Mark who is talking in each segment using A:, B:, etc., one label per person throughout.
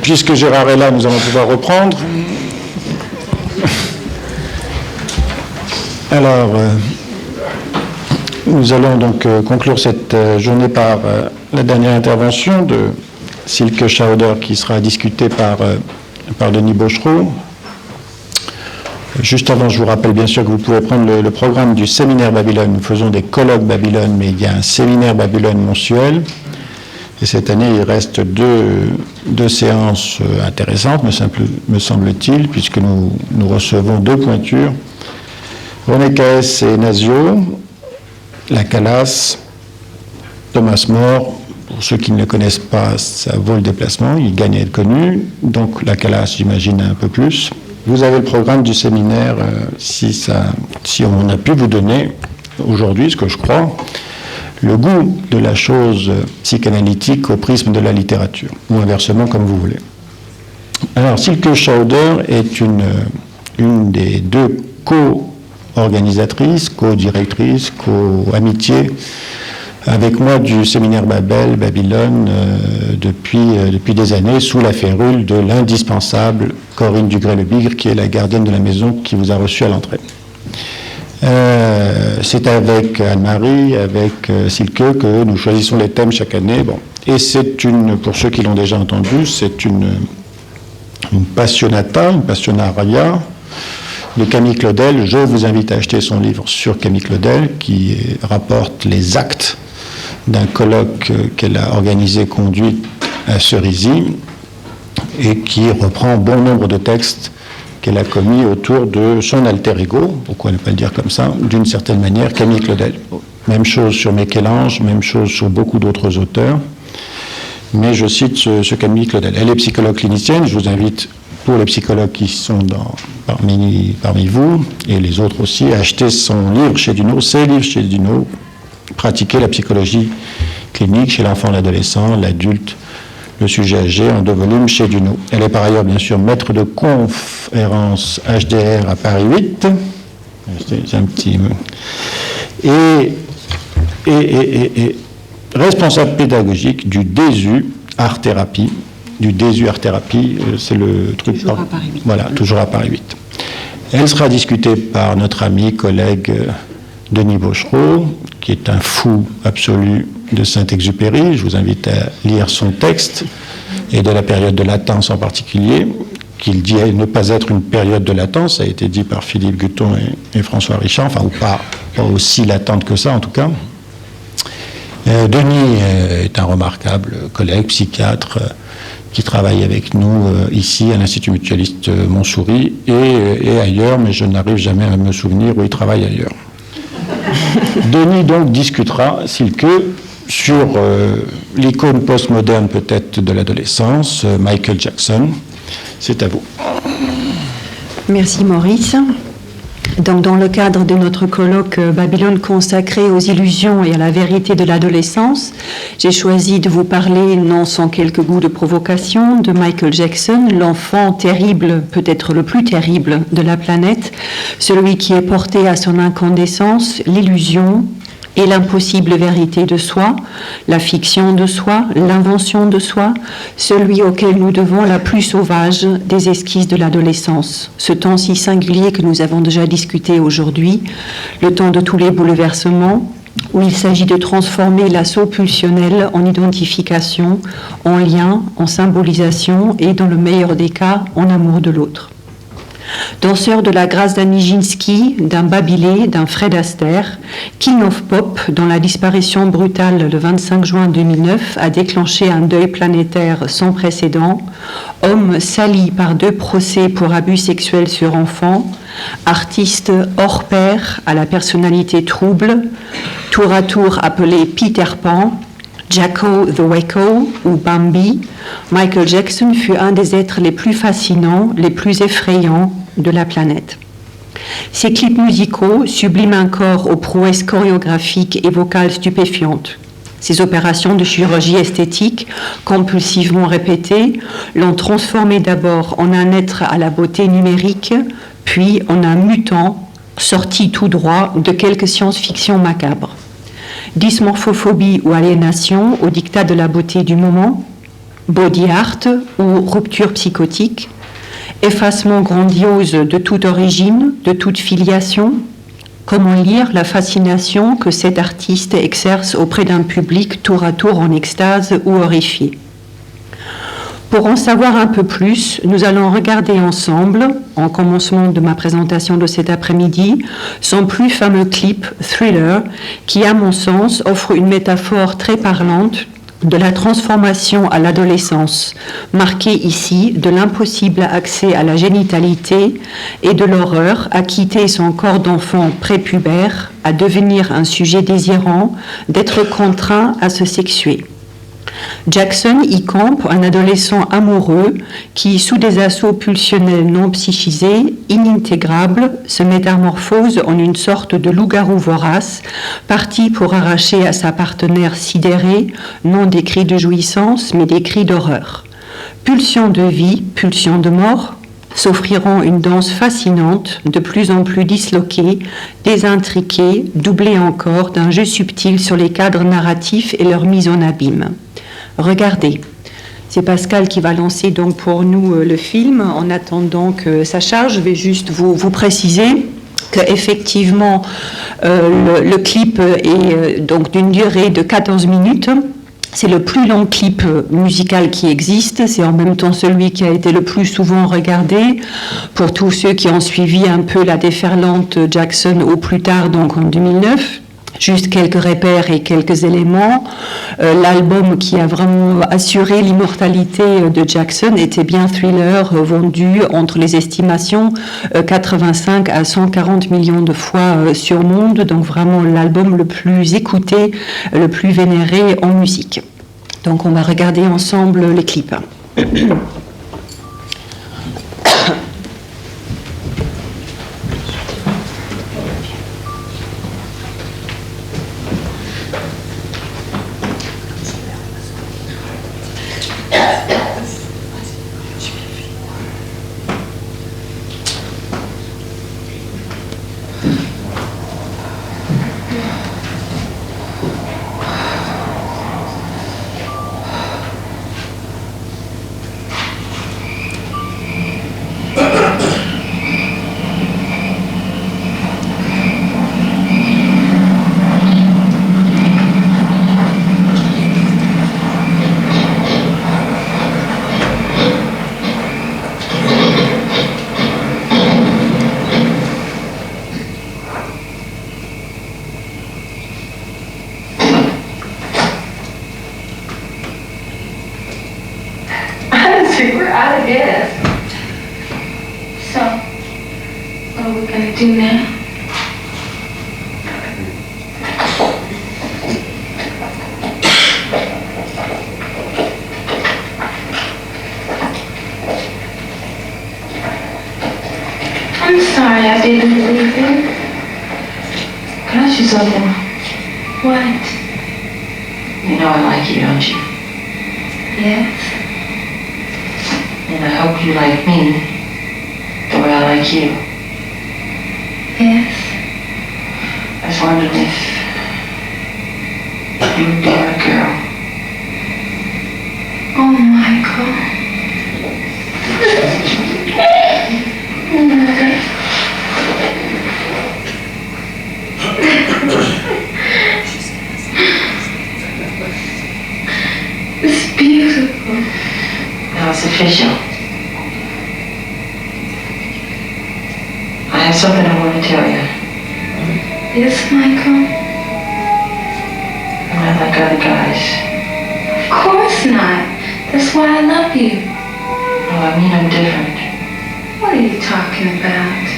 A: Puisque Gérard est là, nous allons pouvoir reprendre. Alors, nous allons donc conclure cette journée par la dernière intervention de Silke Schauder qui sera discutée par Denis Bochereau. Juste avant, je vous rappelle bien sûr que vous pouvez prendre le programme du séminaire Babylone. Nous faisons des colloques Babylone, mais il y a un séminaire Babylone mensuel. Et cette année, il reste deux séances intéressantes, me semble-t-il, puisque nous recevons deux pointures. René Caes et Nazio, la Calas, Thomas More. Pour ceux qui ne le connaissent pas, ça vaut le déplacement, il gagne à être connu. Donc la Calas, j'imagine, un peu plus. Vous avez le programme du séminaire, si on a pu vous donner aujourd'hui, ce que je crois, le goût de la chose psychanalytique au prisme de la littérature, ou inversement, comme vous voulez. Alors, Silke Schauder est une des deux co-organisatrices, co-directrices, co-amitiés avec moi du séminaire Babylone depuis des années, sous la férule de l'indispensable Corinne Dugré-Lebigre, qui est la gardienne de la maison qui vous a reçu à l'entrée. C'est avec Anne-Marie, avec Silke, que nous choisissons les thèmes chaque année. Bon. Et c'est pour ceux qui l'ont déjà entendu, c'est une passionata, une passionaria de Camille Claudel. Je vous invite à acheter son livre sur Camille Claudel, qui rapporte les actes d'un colloque qu'elle a organisé, conduit à Cerisy, et qui reprend bon nombre de textes qu'elle a commis autour de son alter ego, pourquoi ne pas le dire comme ça, d'une certaine manière, Camille Claudel. Même chose sur Michel-Ange, même chose sur beaucoup d'autres auteurs, mais je cite ce Camille Claudel. Elle est psychologue clinicienne, je vous invite, pour les psychologues qui sont parmi vous, et les autres aussi, à acheter son livre chez Duno, ses livres chez Duno, Pratiquer la psychologie clinique chez l'enfant, l'adolescent, l'adulte, le sujet âgé, en 2 volumes chez Duno. Elle est par ailleurs, bien sûr, maître de conférence HDR à Paris 8. C'est un petit... Et responsable pédagogique du DESU Art Thérapie. Du DESU Art Thérapie, c'est le truc...
B: Toujours à Paris 8.
A: Voilà, toujours à Paris 8. Elle sera discutée par notre ami, collègue Denis Bochereau, qui est un fou absolu de Saint-Exupéry. Je vous invite à lire son texte, et de la période de latence en particulier, qu'il dit ne pas être une période de latence, ça a été dit par Philippe Guton et François Richard, enfin, ou pas aussi latente que ça en tout cas. Denis est un remarquable collègue, psychiatre, qui travaille avec nous ici à l'Institut Mutualiste Montsouris et ailleurs, mais je n'arrive jamais à me souvenir où il travaille ailleurs. Denis donc discutera, Silke, sur l'icône postmoderne peut-être de l'adolescence, Michael Jackson. C'est à vous.
B: Merci Maurice. Donc, dans le cadre de notre colloque Babylone consacré aux illusions et à la vérité de l'adolescence, j'ai choisi de vous parler, non sans quelques goûts de provocation, de Michael Jackson, l'enfant terrible, peut-être le plus terrible de la planète, celui qui est porté à son incandescence, l'illusion et l'impossible vérité de soi, la fiction de soi, l'invention de soi, celui auquel nous devons la plus sauvage des esquisses de l'adolescence. Ce temps si singulier que nous avons déjà discuté aujourd'hui, le temps de tous les bouleversements, où il s'agit de transformer l'assaut pulsionnel en identification, en lien, en symbolisation et, dans le meilleur des cas, en amour de l'autre. Danseur de la grâce d'un Nijinsky, d'un Babilé, d'un Fred Astaire, King of Pop, dont la disparition brutale le 25 juin 2009 a déclenché un deuil planétaire sans précédent, homme sali par 2 procès pour abus sexuels sur enfants, artiste hors pair à la personnalité trouble, tour à tour appelé Peter Pan, Jacko the Waco ou Bambi, Michael Jackson fut un des êtres les plus fascinants, les plus effrayants de la planète. Ses clips musicaux subliment un corps aux prouesses chorégraphiques et vocales stupéfiantes. Ses opérations de chirurgie esthétique, compulsivement répétées, l'ont transformé d'abord en un être à la beauté numérique, puis en un mutant sorti tout droit de quelque science-fiction macabre. Dysmorphophobie ou aliénation au dictat de la beauté du moment, body art ou rupture psychotique, effacement grandiose de toute origine, de toute filiation. Comment lire la fascination que cet artiste exerce auprès d'un public tour à tour en extase ou horrifié? Pour en savoir un peu plus, nous allons regarder ensemble, en commencement de ma présentation de cet après-midi, son plus fameux clip Thriller, qui, à mon sens, offre une métaphore très parlante de la transformation à l'adolescence, marquée ici de l'impossible accès à la génitalité et de l'horreur à quitter son corps d'enfant prépubère, à devenir un sujet désirant, d'être contraint à se sexuer. Jackson y campe un adolescent amoureux qui, sous des assauts pulsionnels non psychisés, inintégrables, se métamorphose en une sorte de loup-garou vorace, parti pour arracher à sa partenaire sidérée non des cris de jouissance, mais des cris d'horreur. Pulsion de vie, pulsion de mort, s'offriront une danse fascinante, de plus en plus disloquée, désintriquée, doublée encore d'un jeu subtil sur les cadres narratifs et leur mise en abîme. Regardez, c'est Pascal qui va lancer donc pour nous le film. En attendant que ça charge, je vais juste vous préciser qu'effectivement le clip est donc d'une durée de 14 minutes. C'est le plus long clip musical qui existe, c'est en même temps celui qui a été le plus souvent regardé. Pour tous ceux qui ont suivi un peu la déferlante Jackson au plus tard, donc en 2009, juste quelques repères et quelques éléments. L'album qui a vraiment assuré l'immortalité de Jackson était bien Thriller, vendu entre les estimations 85 à 140 millions de fois sur monde, donc vraiment l'album le plus écouté, le plus vénéré en musique. Donc on va regarder ensemble les clips.
C: We're out of gas. So, what are we gonna do now? I'm sorry I didn't believe you.
D: Can I ask you something?
C: What?
D: You know I like you, don't you?
C: Yes?
D: And I hope you like me the way I like you.
C: Yes?
D: I was wondering if you would be my girl.
C: Oh, Michael. It's beautiful.
D: Now it's official. I have something I want to tell you.
C: Yes, Michael?
D: I'm not like other guys.
C: Of course not. That's why I love you.
D: No, I mean I'm different.
C: What are you talking about?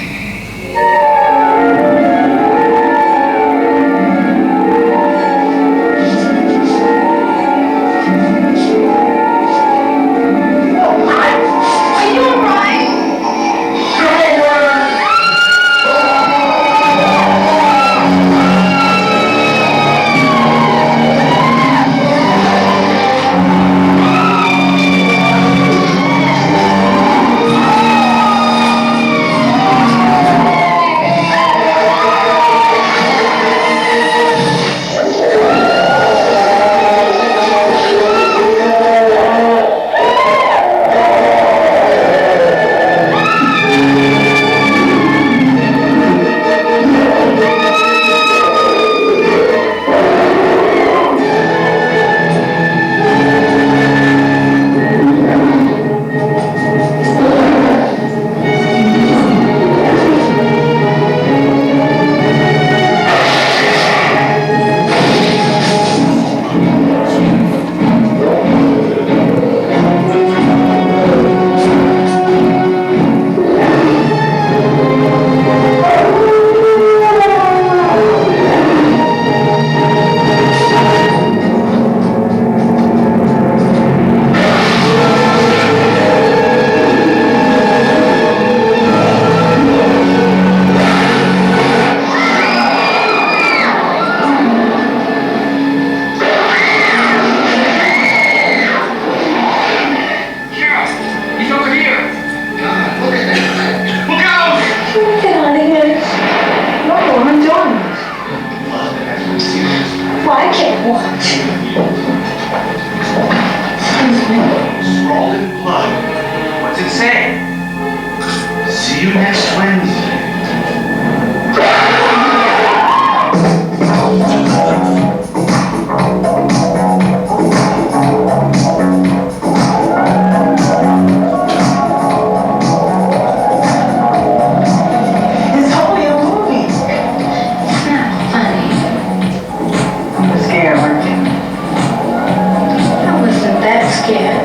C: like it. What?
E: Scrawled in blood. What's it say? See you next Wednesday.
C: It's only a movie. It's not funny.
D: You're scared, weren't you?
C: I wasn't that scared.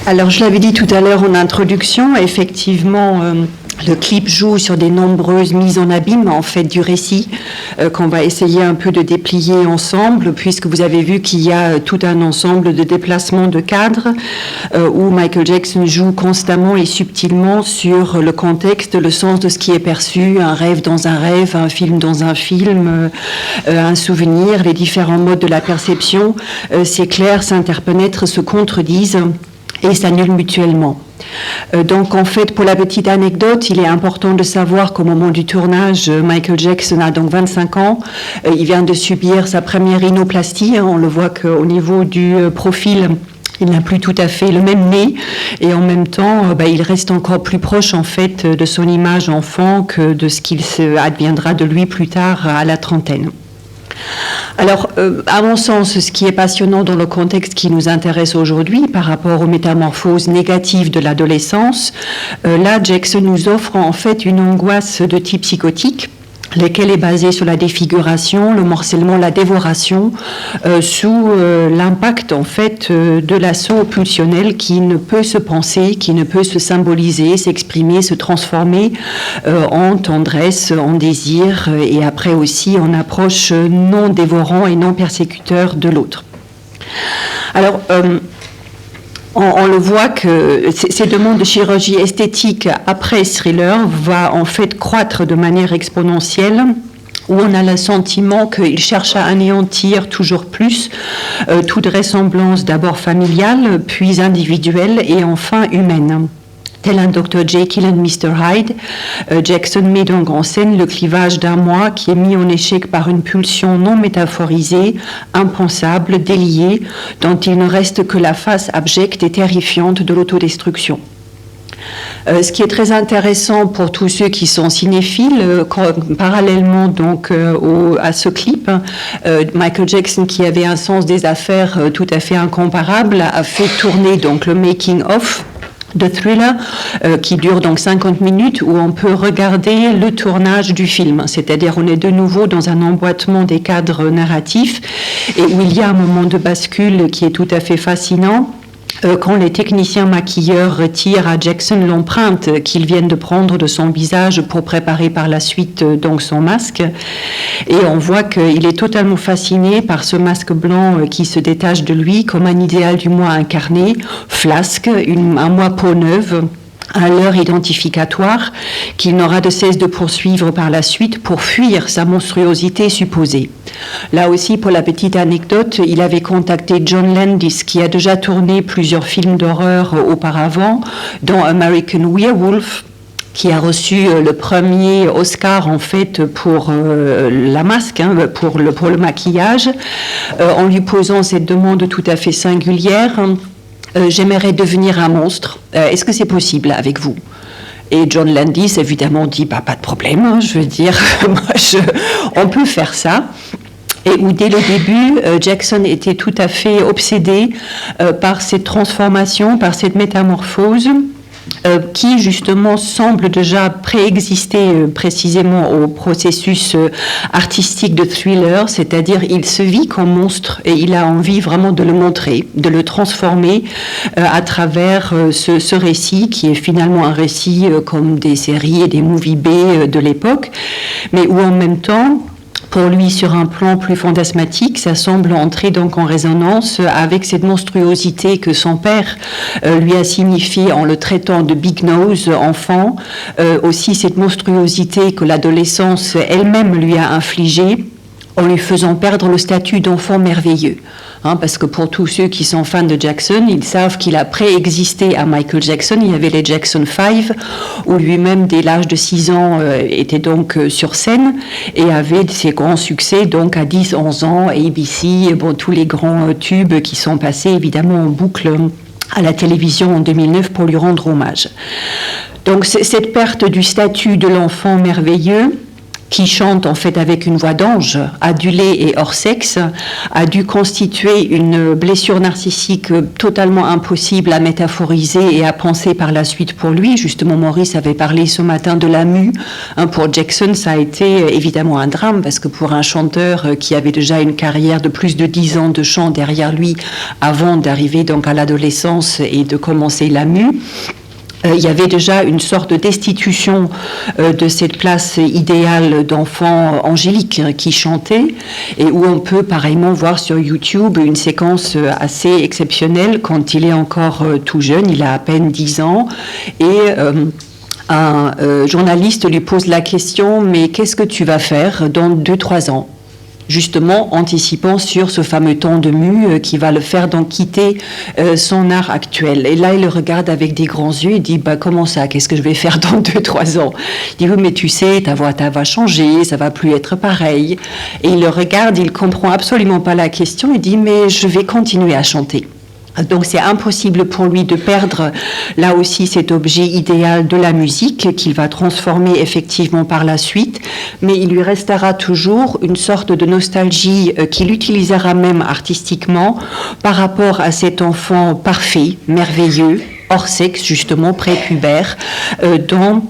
B: Alors, je l'avais dit tout à l'heure en introduction, effectivement, le clip joue sur des nombreuses mises en abîme, en fait, du récit, qu'on va essayer un peu de déplier ensemble, puisque vous avez vu qu'il y a tout un ensemble de déplacements de cadres, où Michael Jackson joue constamment et subtilement sur le contexte, le sens de ce qui est perçu, un rêve dans un rêve, un film dans un film, un souvenir, les différents modes de la perception, s'éclairent, s'interpénètrent, se contredisent, et s'annulent mutuellement. Donc en fait, pour la petite anecdote, il est important de savoir qu'au moment du tournage, Michael Jackson a donc 25 ans. Il vient de subir sa première rhinoplastie. On le voit qu'au niveau du profil, il n'a plus tout à fait le même nez, et en même temps, il reste encore plus proche en fait de son image enfant que de ce qu'il adviendra de lui plus tard à la trentaine. Alors, à mon sens, ce qui est passionnant dans le contexte qui nous intéresse aujourd'hui par rapport aux métamorphoses négatives de l'adolescence, là, Jackson nous offre en fait une angoisse de type psychotique, laquelle est basée sur la défiguration, le morcellement, la dévoration, sous l'impact en fait de l'assaut pulsionnel qui ne peut se penser, qui ne peut se symboliser, s'exprimer, se transformer en tendresse, en désir et après aussi en approche non dévorant et non persécuteur de l'autre. Alors, on le voit que ces demandes de chirurgie esthétique après Thriller va en fait croître de manière exponentielle, où on a le sentiment qu'il cherche à anéantir toujours plus toute ressemblance d'abord familiale, puis individuelle et enfin humaine. Tel un Dr. Jekyll and Mr. Hyde, Jackson met donc en scène le clivage d'un moi qui est mis en échec par une pulsion non métaphorisée, impensable, déliée, dont il ne reste que la face abjecte et terrifiante de l'autodestruction. Ce qui est très intéressant pour tous ceux qui sont cinéphiles, parallèlement donc à ce clip, Michael Jackson, qui avait un sens des affaires tout à fait incomparable, a fait tourner donc le making of de Thriller, qui dure donc 50 minutes, où on peut regarder le tournage du film. C'est-à-dire, on est de nouveau dans un emboîtement des cadres narratifs, et où il y a un moment de bascule qui est tout à fait fascinant, quand les techniciens maquilleurs retirent à Jackson l'empreinte qu'ils viennent de prendre de son visage pour préparer par la suite donc son masque. Et on voit qu'il est totalement fasciné par ce masque blanc qui se détache de lui comme un idéal du moi incarné, flasque, un moi peau neuve, à l'heure identificatoire qu'il n'aura de cesse de poursuivre par la suite pour fuir sa monstruosité supposée. Là aussi, pour la petite anecdote, il avait contacté John Landis, qui a déjà tourné plusieurs films d'horreur auparavant, dont American Werewolf, qui a reçu le premier Oscar en fait pour la masque, pour le maquillage, en lui posant cette demande tout à fait singulière. J'aimerais devenir un monstre. Est-ce que c'est possible avec vous ? Et John Landis, évidemment, dit pas de problème, je veux dire, on peut faire ça. Et où dès le début, Jackson était tout à fait obsédé par cette transformation, par cette métamorphose, qui justement semble déjà préexister précisément au processus artistique de Thriller, c'est-à-dire il se vit comme monstre et il a envie vraiment de le montrer, de le transformer à travers ce récit qui est finalement un récit comme des séries et des movie B de l'époque, mais où en même temps, pour lui, sur un plan plus fantasmatique, ça semble entrer donc en résonance avec cette monstruosité que son père lui a signifiée en le traitant de Big Nose enfant, aussi cette monstruosité que l'adolescence elle-même lui a infligée en lui faisant perdre le statut d'enfant merveilleux. Parce que pour tous ceux qui sont fans de Jackson, ils savent qu'il a préexisté à Michael Jackson. Il y avait les Jackson 5, où lui-même, dès l'âge de 6 ans, était donc sur scène et avait ses grands succès, donc à 10, 11 ans, ABC, tous les grands tubes qui sont passés évidemment en boucle à la télévision en 2009 pour lui rendre hommage. Donc cette perte du statut de l'enfant merveilleux qui chante en fait avec une voix d'ange, adulée et hors sexe, a dû constituer une blessure narcissique totalement impossible à métaphoriser et à penser par la suite pour lui. Justement, Maurice avait parlé ce matin de la mue. Pour Jackson, ça a été évidemment un drame, parce que pour un chanteur qui avait déjà une carrière de plus de 10 ans de chant derrière lui, avant d'arriver donc à l'adolescence et de commencer la mue, il y avait déjà une sorte de destitution de cette place idéale d'enfant angélique qui chantait, et où on peut pareillement voir sur YouTube une séquence assez exceptionnelle quand il est encore tout jeune, il a à peine 10 ans, et un journaliste lui pose la question: mais qu'est-ce que tu vas faire dans 2-3 ans ? Justement anticipant sur ce fameux temps de mue qui va le faire donc quitter son art actuel. Et là, il le regarde avec des grands yeux et dit: comment ça, qu'est-ce que je vais faire dans 2-3 ans ? Il dit: oui, mais tu sais, ta voix va changer, ça va plus être pareil. Et il le regarde, il comprend absolument pas la question, il dit: mais je vais continuer à chanter. Donc c'est impossible pour lui de perdre là aussi cet objet idéal de la musique qu'il va transformer effectivement par la suite, mais il lui restera toujours une sorte de nostalgie qu'il utilisera même artistiquement par rapport à cet enfant parfait, merveilleux, hors sexe justement, prépubère, dont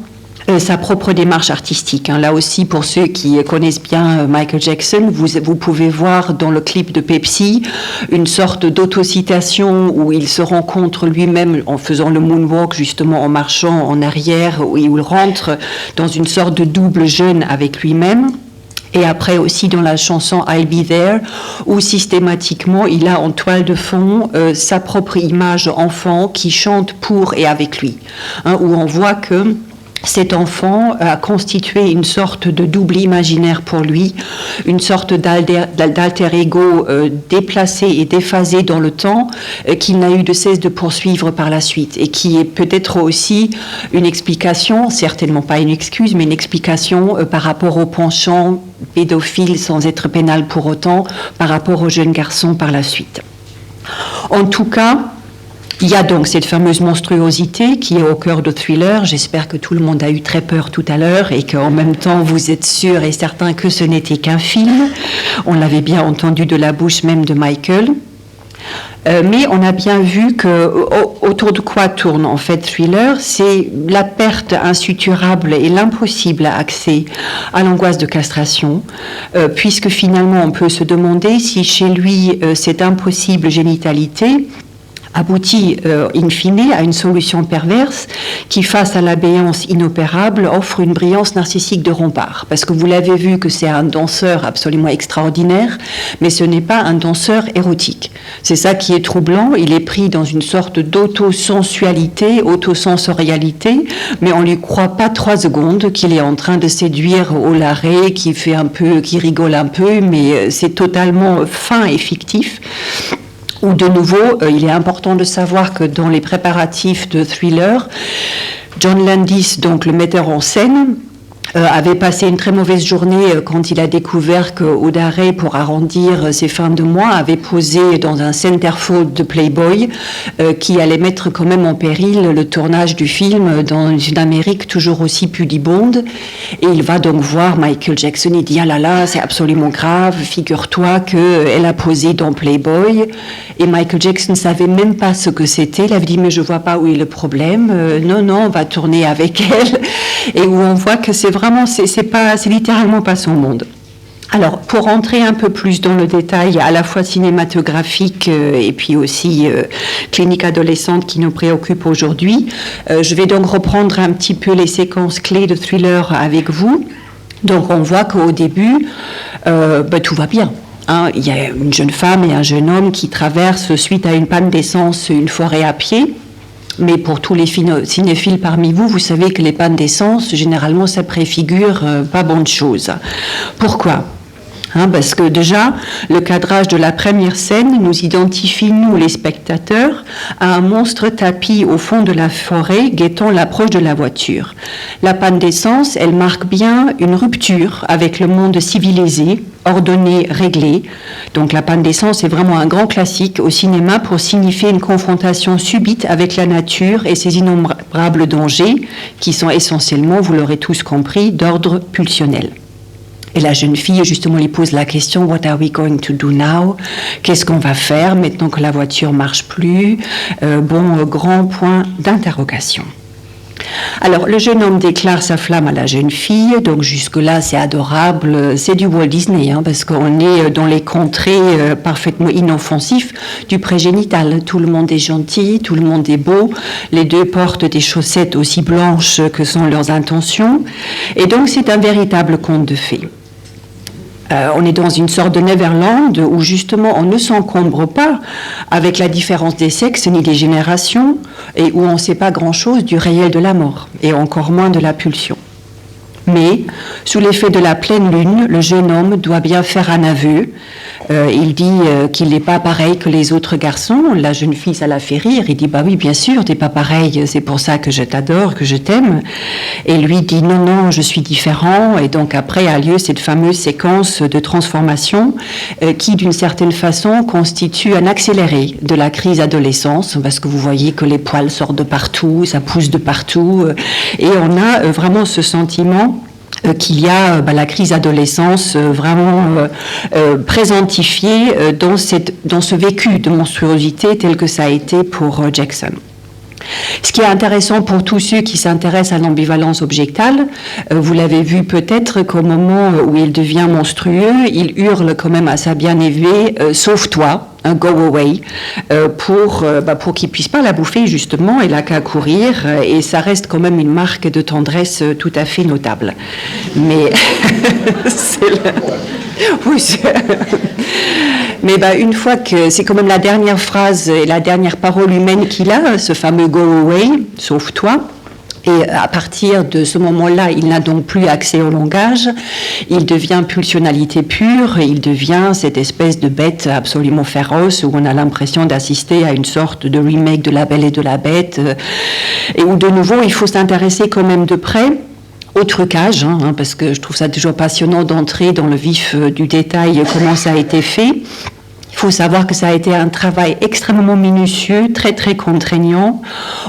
B: sa propre démarche artistique. Là aussi, pour ceux qui connaissent bien Michael Jackson, vous pouvez voir dans le clip de Pepsi une sorte d'autocitation où il se rencontre lui-même en faisant le moonwalk, justement en marchant en arrière, où il rentre dans une sorte de double jeûne avec lui-même. Et après aussi dans la chanson I'll Be There, où systématiquement il a en toile de fond sa propre image enfant qui chante pour et avec lui, où on voit que cet enfant a constitué une sorte de double imaginaire pour lui, une sorte d'alter ego déplacé et déphasé dans le temps, qu'il n'a eu de cesse de poursuivre par la suite, et qui est peut-être aussi une explication, certainement pas une excuse, mais une explication par rapport au penchant pédophile, sans être pénal pour autant, par rapport aux jeunes garçons par la suite. En tout cas, il y a donc cette fameuse monstruosité qui est au cœur de Thriller. J'espère que tout le monde a eu très peur tout à l'heure et qu'en même temps vous êtes sûr et certain que ce n'était qu'un film. On l'avait bien entendu de la bouche même de Michael. Mais on a bien vu que autour de quoi tourne en fait Thriller, c'est la perte insuturable et l'impossible accès à l'angoisse de castration, puisque finalement on peut se demander si chez lui cette impossible génitalité aboutit in fine à une solution perverse qui, face à la béance inopérable, offre une brillance narcissique de rempart. Parce que vous l'avez vu que c'est un danseur absolument extraordinaire, mais ce n'est pas un danseur érotique. C'est ça qui est troublant, il est pris dans une sorte d'autosensualité, autosensorialité, mais on ne lui croit pas 3 secondes qu'il est en train de séduire au larré, qui rigole un peu, mais c'est totalement fin et fictif. Où de nouveau, il est important de savoir que dans les préparatifs de Thriller, John Landis, donc le metteur en scène, avait passé une très mauvaise journée quand il a découvert que Audaré, pour arrondir ses fins de mois, avait posé dans un centerfold de Playboy qui allait mettre quand même en péril le tournage du film dans une Amérique toujours aussi pudibonde. Et il va donc voir Michael Jackson et dit: ah là là, c'est absolument grave, figure-toi qu'elle a posé dans Playboy. Et Michael Jackson ne savait même pas ce que c'était. Il avait dit: mais je vois pas où est le problème. Non, on va tourner avec elle. Et où on voit que c'est littéralement pas son monde. Alors, pour rentrer un peu plus dans le détail, à la fois cinématographique et puis aussi clinique adolescente qui nous préoccupe aujourd'hui, je vais donc reprendre un petit peu les séquences clés de Thriller avec vous. Donc, on voit qu'au début, tout va bien. Il y a une jeune femme et un jeune homme qui traversent, suite à une panne d'essence, une forêt à pied. Mais pour tous les cinéphiles parmi vous, vous savez que les pannes d'essence, généralement, ça préfigure pas bonne chose. Pourquoi ? Parce que déjà, le cadrage de la première scène nous identifie, nous les spectateurs, à un monstre tapi au fond de la forêt, guettant l'approche de la voiture. La panne d'essence, elle marque bien une rupture avec le monde civilisé, ordonné, réglé. Donc la panne d'essence est vraiment un grand classique au cinéma pour signifier une confrontation subite avec la nature et ses innombrables dangers, qui sont essentiellement, vous l'aurez tous compris, d'ordre pulsionnel. Et la jeune fille, justement, lui pose la question « What are we going to do now ?» Qu'est-ce qu'on va faire maintenant que la voiture marche plus? Grand point d'interrogation. Alors, le jeune homme déclare sa flamme à la jeune fille, donc jusque-là, c'est adorable, c'est du Walt Disney, parce qu'on est dans les contrées parfaitement inoffensifs du prégénital. Tout le monde est gentil, tout le monde est beau, les deux portent des chaussettes aussi blanches que sont leurs intentions, et donc c'est un véritable conte de fées. On est dans une sorte de Neverland où justement on ne s'encombre pas avec la différence des sexes ni des générations et où on ne sait pas grand-chose du réel de la mort et encore moins de la pulsion. Mais, sous l'effet de la pleine lune, le jeune homme doit bien faire un aveu. Il dit qu'il n'est pas pareil que les autres garçons. La jeune fille, ça la fait rire. Il dit, bah oui, bien sûr, t'es pas pareil, c'est pour ça que je t'adore, que je t'aime. Et lui dit, non, non, je suis différent. Et donc après a lieu cette fameuse séquence de transformation qui, d'une certaine façon, constitue un accéléré de la crise adolescence, parce que vous voyez que les poils sortent de partout, ça pousse de partout. Et on a vraiment ce sentiment qu'il y a la crise adolescence vraiment présentifiée dans ce vécu de monstruosité tel que ça a été pour Jackson. Ce qui est intéressant pour tous ceux qui s'intéressent à l'ambivalence objectale, vous l'avez vu peut-être qu'au moment où il devient monstrueux, il hurle quand même à sa bien-aimée « Sauve-toi !» go away, pour qu'il puisse pas la bouffer justement, il a qu'à courir, et ça reste quand même une marque de tendresse tout à fait notable. Mais mais une fois que c'est quand même la dernière phrase et la dernière parole humaine qu'il a, ce fameux go away, sauve-toi. Et à partir de ce moment-là, il n'a donc plus accès au langage, il devient pulsionalité pure, il devient cette espèce de bête absolument féroce où on a l'impression d'assister à une sorte de remake de La Belle et de la Bête, et où de nouveau il faut s'intéresser quand même de près au trucage, parce que je trouve ça toujours passionnant d'entrer dans le vif du détail, comment ça a été fait. Il faut savoir que ça a été un travail extrêmement minutieux, très très contraignant,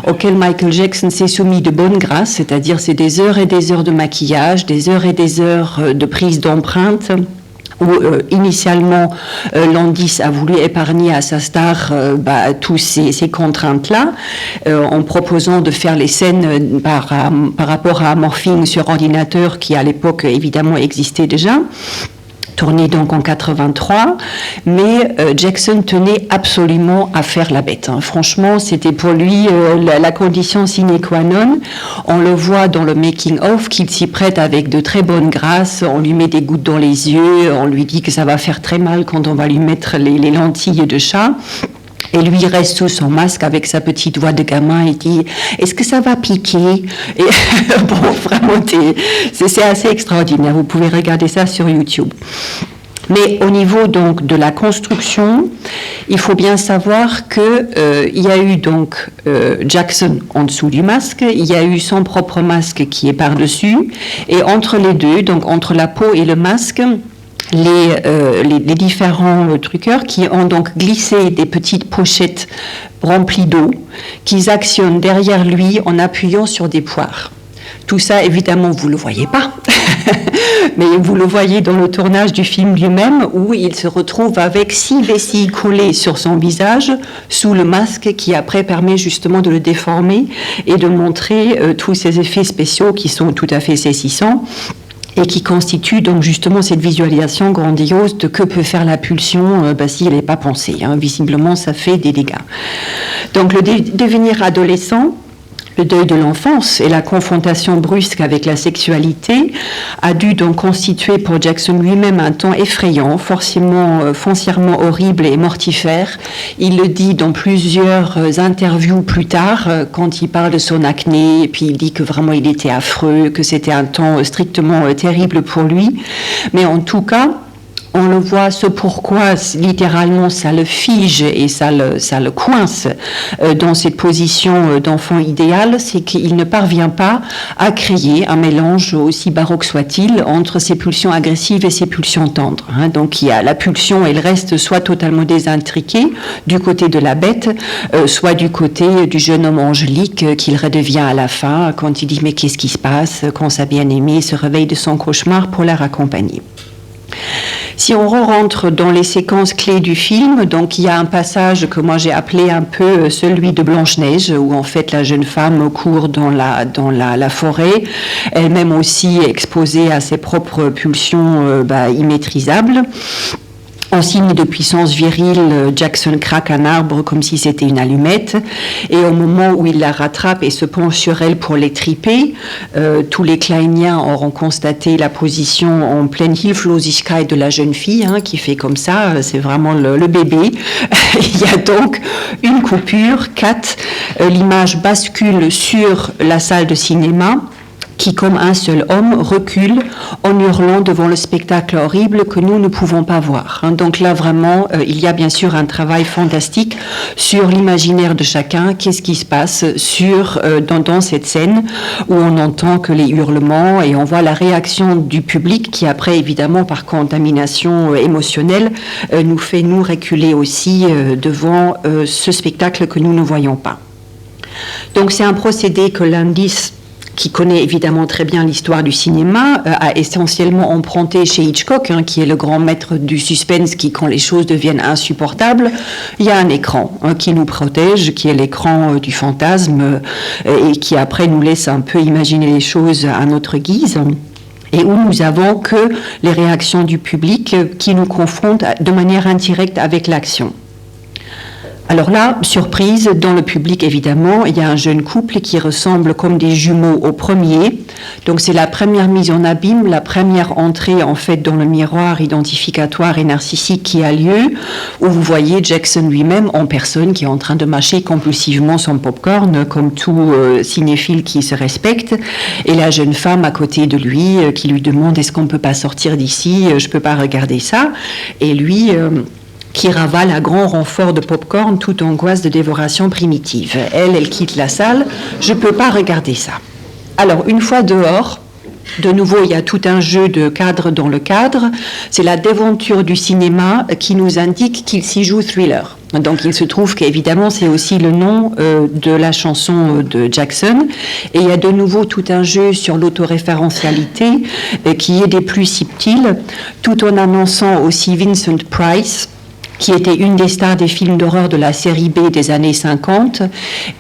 B: auquel Michael Jackson s'est soumis de bonne grâce, c'est-à-dire c'est des heures et des heures de maquillage, des heures et des heures de prise d'empreintes, où initialement Landis a voulu épargner à sa star tous ces contraintes-là, en proposant de faire les scènes par rapport à un morphing sur ordinateur qui à l'époque évidemment existait déjà. Tourné donc en 83, mais Jackson tenait absolument à faire la bête. Franchement, c'était pour lui la condition sine qua non. On le voit dans le making-of qu'il s'y prête avec de très bonnes grâces. On lui met des gouttes dans les yeux, on lui dit que ça va faire très mal quand on va lui mettre les lentilles de chat. Et lui, il reste sous son masque avec sa petite voix de gamin et dit « Est-ce que ça va piquer ?» Et vraiment, c'est assez extraordinaire. Vous pouvez regarder ça sur YouTube. Mais au niveau donc de la construction, il faut bien savoir que il y a eu donc Jackson en dessous du masque, il y a eu son propre masque qui est par-dessus, et entre les deux, donc entre la peau et le masque, les différents truqueurs qui ont donc glissé des petites pochettes remplies d'eau qu'ils actionnent derrière lui en appuyant sur des poires. Tout ça, évidemment, vous ne le voyez pas, mais vous le voyez dans le tournage du film lui-même où il se retrouve avec 6 vessies collées sur son visage sous le masque qui après permet justement de le déformer et de montrer tous ces effets spéciaux qui sont tout à fait saisissants et qui constitue donc justement cette visualisation grandiose de que peut faire la pulsion s'il n'est pas pensé. Visiblement, ça fait des dégâts. Donc le devenir adolescent, le deuil de l'enfance et la confrontation brusque avec la sexualité a dû donc constituer pour Jackson lui-même un temps effrayant, foncièrement horrible et mortifère. Il le dit dans plusieurs interviews plus tard, quand il parle de son acné, et puis il dit que vraiment il était affreux, que c'était un temps strictement terrible pour lui. Mais en tout cas, on le voit, ce pourquoi littéralement ça le fige et ça le coince dans cette position d'enfant idéal, c'est qu'il ne parvient pas à créer un mélange aussi baroque soit-il entre ses pulsions agressives et ses pulsions tendres. Donc il y a la pulsion, elle reste soit totalement désintriquée du côté de la bête, soit du côté du jeune homme angélique qu'il redevient à la fin quand il dit mais qu'est-ce qui se passe quand sa bien-aimée se réveille de son cauchemar pour la raccompagner. Si on rentre dans les séquences clés du film, donc il y a un passage que moi j'ai appelé un peu celui de Blanche-Neige, où en fait la jeune femme court dans la forêt, elle-même aussi exposée à ses propres pulsions immaîtrisables. En signe de puissance virile, Jackson craque un arbre comme si c'était une allumette, et au moment où il la rattrape et se penche sur elle pour l'étriper, tous les Kleiniens auront constaté la position en pleine Hilflosigkeit de la jeune fille, qui fait comme ça, c'est vraiment le bébé. Il y a donc une coupure, l'image bascule sur la salle de cinéma, qui, comme un seul homme, recule en hurlant devant le spectacle horrible que nous ne pouvons pas voir. Donc là, vraiment, il y a bien sûr un travail fantastique sur l'imaginaire de chacun. Qu'est-ce qui se passe dans cette scène où on entend que les hurlements et on voit la réaction du public qui, après, évidemment, par contamination émotionnelle, nous fait nous reculer aussi devant ce spectacle que nous ne voyons pas. Donc c'est un procédé que Landis, qui connaît évidemment très bien l'histoire du cinéma, a essentiellement emprunté chez Hitchcock, qui est le grand maître du suspense, qui, quand les choses deviennent insupportables, il y a un écran qui nous protège, qui est l'écran du fantasme, et qui après nous laisse un peu imaginer les choses à notre guise, et où nous avons que les réactions du public qui nous confrontent de manière indirecte avec l'action. Alors là, surprise, dans le public évidemment, il y a un jeune couple qui ressemble comme des jumeaux au premier. Donc c'est la première mise en abîme, la première entrée en fait dans le miroir identificatoire et narcissique qui a lieu, où vous voyez Jackson lui-même en personne qui est en train de mâcher compulsivement son popcorn, comme tout cinéphile qui se respecte, et la jeune femme à côté de lui qui lui demande « Est-ce qu'on ne peut pas sortir d'ici ? Je ne peux pas regarder ça ?» Et lui... qui ravale à grand renfort de popcorn toute angoisse de dévoration primitive. Elle quitte la salle, je ne peux pas regarder ça. Alors, une fois dehors, de nouveau, il y a tout un jeu de cadre dans le cadre. C'est la déventure du cinéma qui nous indique qu'il s'y joue Thriller. Donc, il se trouve qu'évidemment, c'est aussi le nom de la chanson de Jackson. Et il y a de nouveau tout un jeu sur l'autoréférentialité qui est des plus subtils, tout en annonçant aussi Vincent Price, qui était une des stars des films d'horreur de la série B des années 50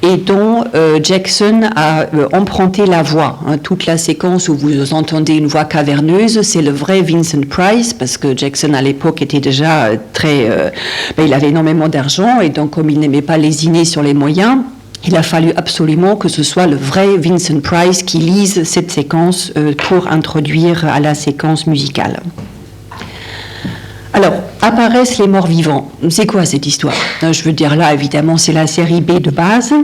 B: et dont Jackson a emprunté la voix. Toute la séquence où vous entendez une voix caverneuse, c'est le vrai Vincent Price, parce que Jackson à l'époque était déjà il avait énormément d'argent et donc comme il n'aimait pas lésiner sur les moyens, il a fallu absolument que ce soit le vrai Vincent Price qui lise cette séquence pour introduire à la séquence musicale. Alors, apparaissent les morts vivants. C'est quoi cette histoire ? Je veux dire, là, évidemment, c'est la série B de base.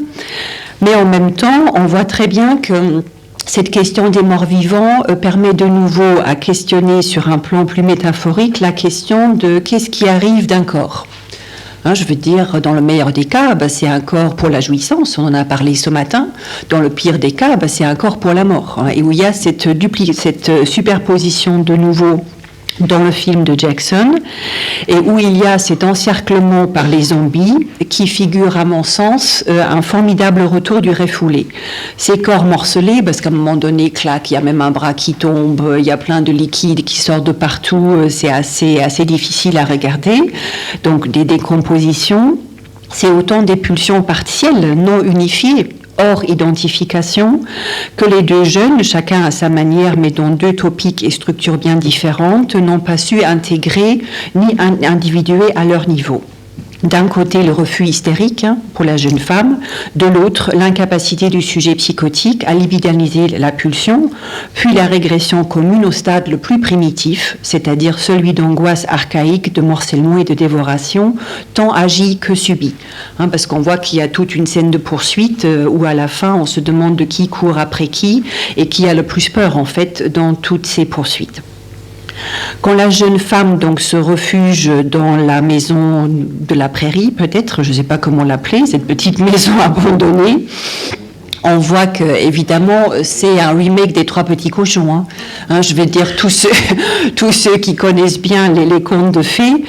B: Mais en même temps, on voit très bien que cette question des morts vivants permet de nouveau à questionner sur un plan plus métaphorique la question de qu'est-ce qui arrive d'un corps. Je veux dire, dans le meilleur des cas, c'est un corps pour la jouissance, on en a parlé ce matin. Dans le pire des cas, c'est un corps pour la mort. Et où il y a cette superposition de nouveau dans le film de Jackson, et où il y a cet encerclement par les zombies qui figure à mon sens un formidable retour du refoulé. Ces corps morcelés, parce qu'à un moment donné, clac, il y a même un bras qui tombe, il y a plein de liquide qui sort de partout, c'est assez difficile à regarder, donc des décompositions, c'est autant des pulsions partielles, non unifiées, hors identification, que les deux jeunes, chacun à sa manière, mais dans deux topiques et structures bien différentes, n'ont pas su intégrer ni individuer à leur niveau. D'un côté, le refus hystérique pour la jeune femme, de l'autre, l'incapacité du sujet psychotique à libidiniser la pulsion, puis la régression commune au stade le plus primitif, c'est-à-dire celui d'angoisse archaïque, de morcellement et de dévoration, tant agi que subi. Parce qu'on voit qu'il y a toute une scène de poursuite où à la fin, on se demande de qui court après qui et qui a le plus peur, en fait, dans toutes ces poursuites. Quand la jeune femme donc se refuge dans la maison de la prairie, peut-être, je ne sais pas comment l'appeler, cette petite maison abandonnée, on voit que évidemment c'est un remake des Trois Petits Cochons. Je vais dire tous ceux qui connaissent bien les contes de fées.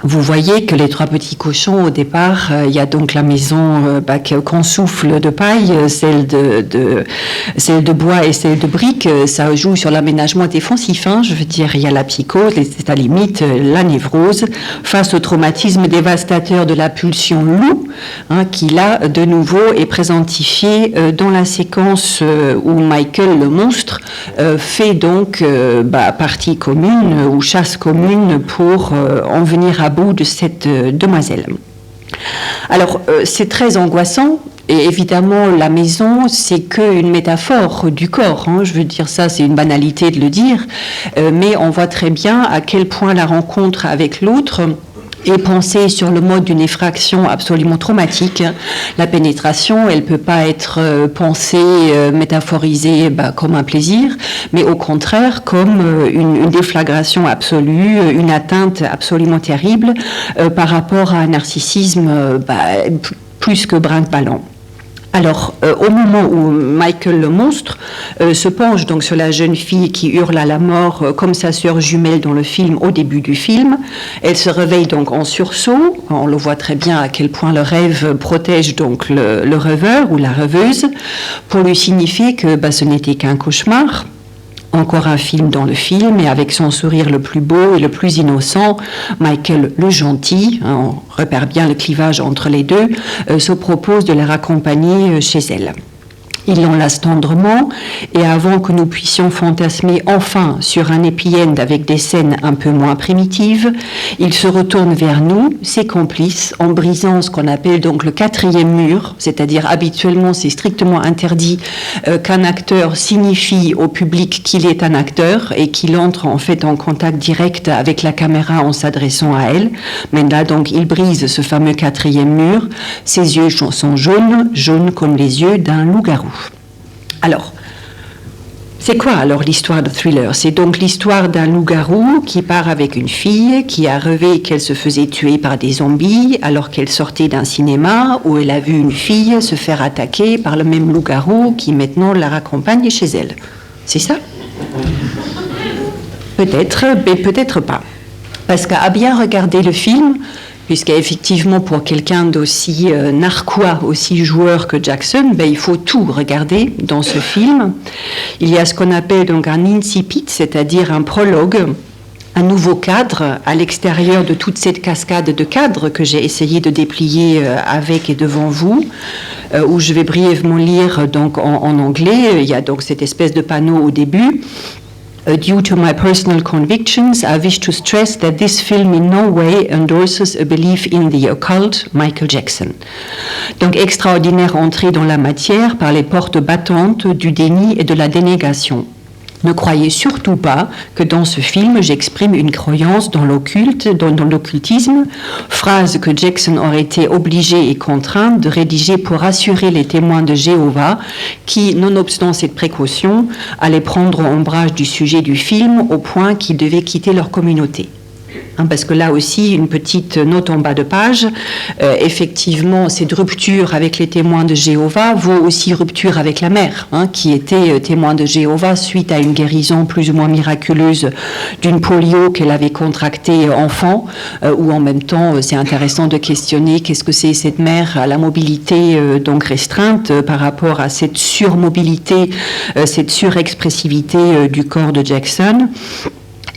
B: vous voyez que les trois petits cochons, au départ, il y a donc la maison qu'on souffle de paille, celle de bois et celle de briques. Ça joue sur l'aménagement défensif. Je veux dire, il y a la psychose, c'est à la limite la névrose, face au traumatisme dévastateur de la pulsion loup, qui là, de nouveau, est présentifié dans la séquence où Michael, le monstre, fait donc partie commune ou chasse commune pour en venir à bout de cette demoiselle. Alors, c'est très angoissant. Et évidemment, la maison, c'est qu'une métaphore du corps. Je veux dire, ça, c'est une banalité de le dire. Mais on voit très bien à quel point la rencontre avec l'autre est pensée sur le mode d'une effraction absolument traumatique. La pénétration, elle ne peut pas être pensée, métaphorisée comme un plaisir, mais au contraire comme une déflagration absolue, une atteinte absolument terrible par rapport à un narcissisme plus que brinque-ballant. Alors, au moment où Michael le monstre se penche donc sur la jeune fille qui hurle à la mort comme sa sœur jumelle dans le film, au début du film, elle se réveille donc en sursaut. On le voit très bien à quel point le rêve protège donc le rêveur ou la rêveuse pour lui signifier que ce n'était qu'un cauchemar. Encore un film dans le film, et avec son sourire le plus beau et le plus innocent, Michael le gentil, on repère bien le clivage entre les deux, se propose de la raccompagner chez elle. Il l'enlace tendrement, et avant que nous puissions fantasmer enfin sur un happy end avec des scènes un peu moins primitives, il se retourne vers nous, ses complices, en brisant ce qu'on appelle donc le quatrième mur, c'est-à-dire habituellement c'est strictement interdit qu'un acteur signifie au public qu'il est un acteur et qu'il entre en fait en contact direct avec la caméra en s'adressant à elle. Mais là donc il brise ce fameux quatrième mur, ses yeux sont jaunes comme les yeux d'un loup-garou. Alors, c'est quoi alors l'histoire de Thriller? C'est donc l'histoire d'un loup-garou qui part avec une fille qui a rêvé qu'elle se faisait tuer par des zombies alors qu'elle sortait d'un cinéma où elle a vu une fille se faire attaquer par le même loup-garou qui maintenant la raccompagne chez elle. C'est ça? Peut-être, mais peut-être pas. Parce qu'à bien regarder le film, puisqu'effectivement, pour quelqu'un d'aussi narquois, aussi joueur que Jackson, il faut tout regarder dans ce film. Il y a ce qu'on appelle donc un incipit, c'est-à-dire un prologue, un nouveau cadre à l'extérieur de toute cette cascade de cadres que j'ai essayé de déplier avec et devant vous, où je vais brièvement lire donc en anglais. Il y a donc cette espèce de panneau au début. Due to my personal convictions, I wish to stress that this film in no way endorses a belief in the occult, Michael Jackson. Donc, extraordinaire entrée dans la matière par les portes battantes du déni et de la dénégation. Ne croyez surtout pas que dans ce film, j'exprime une croyance dans l'occulte, dans l'occultisme, phrase que Jackson aurait été obligé et contraint de rédiger pour rassurer les témoins de Jéhovah qui, nonobstant cette précaution, allaient prendre ombrage du sujet du film au point qu'ils devaient quitter leur communauté. Parce que là aussi, une petite note en bas de page, effectivement, cette rupture avec les témoins de Jéhovah vaut aussi rupture avec la mère, qui était témoin de Jéhovah suite à une guérison plus ou moins miraculeuse d'une polio qu'elle avait contractée enfant, où en même temps, c'est intéressant de questionner qu'est-ce que c'est cette mère à la mobilité donc restreinte par rapport à cette surmobilité, cette surexpressivité du corps de Jackson.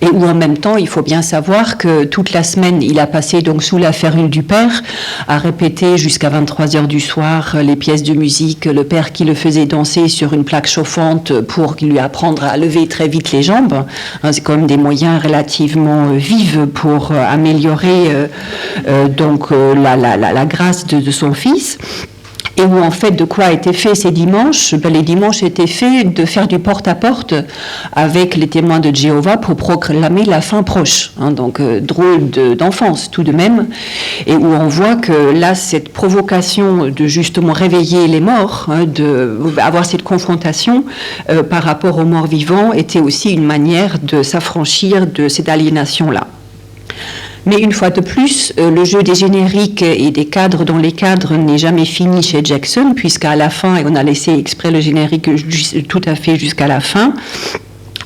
B: Et où en même temps, il faut bien savoir que toute la semaine, il a passé donc sous la férule du père, à répéter jusqu'à 23h du soir les pièces de musique, le père qui le faisait danser sur une plaque chauffante pour lui apprendre à lever très vite les jambes. C'est quand même des moyens relativement vifs pour améliorer donc la grâce de son fils. Et où en fait de quoi étaient faits ces dimanches? Les dimanches étaient faits de faire du porte-à-porte avec les témoins de Jéhovah pour proclamer la fin proche. Donc drôle d'enfance tout de même. Et où on voit que là, cette provocation de justement réveiller les morts, avoir cette confrontation par rapport aux morts vivants était aussi une manière de s'affranchir de cette aliénation-là. Mais une fois de plus, le jeu des génériques et des cadres dans les cadres n'est jamais fini chez Jackson, puisqu'à la fin, et on a laissé exprès le générique tout à fait jusqu'à la fin,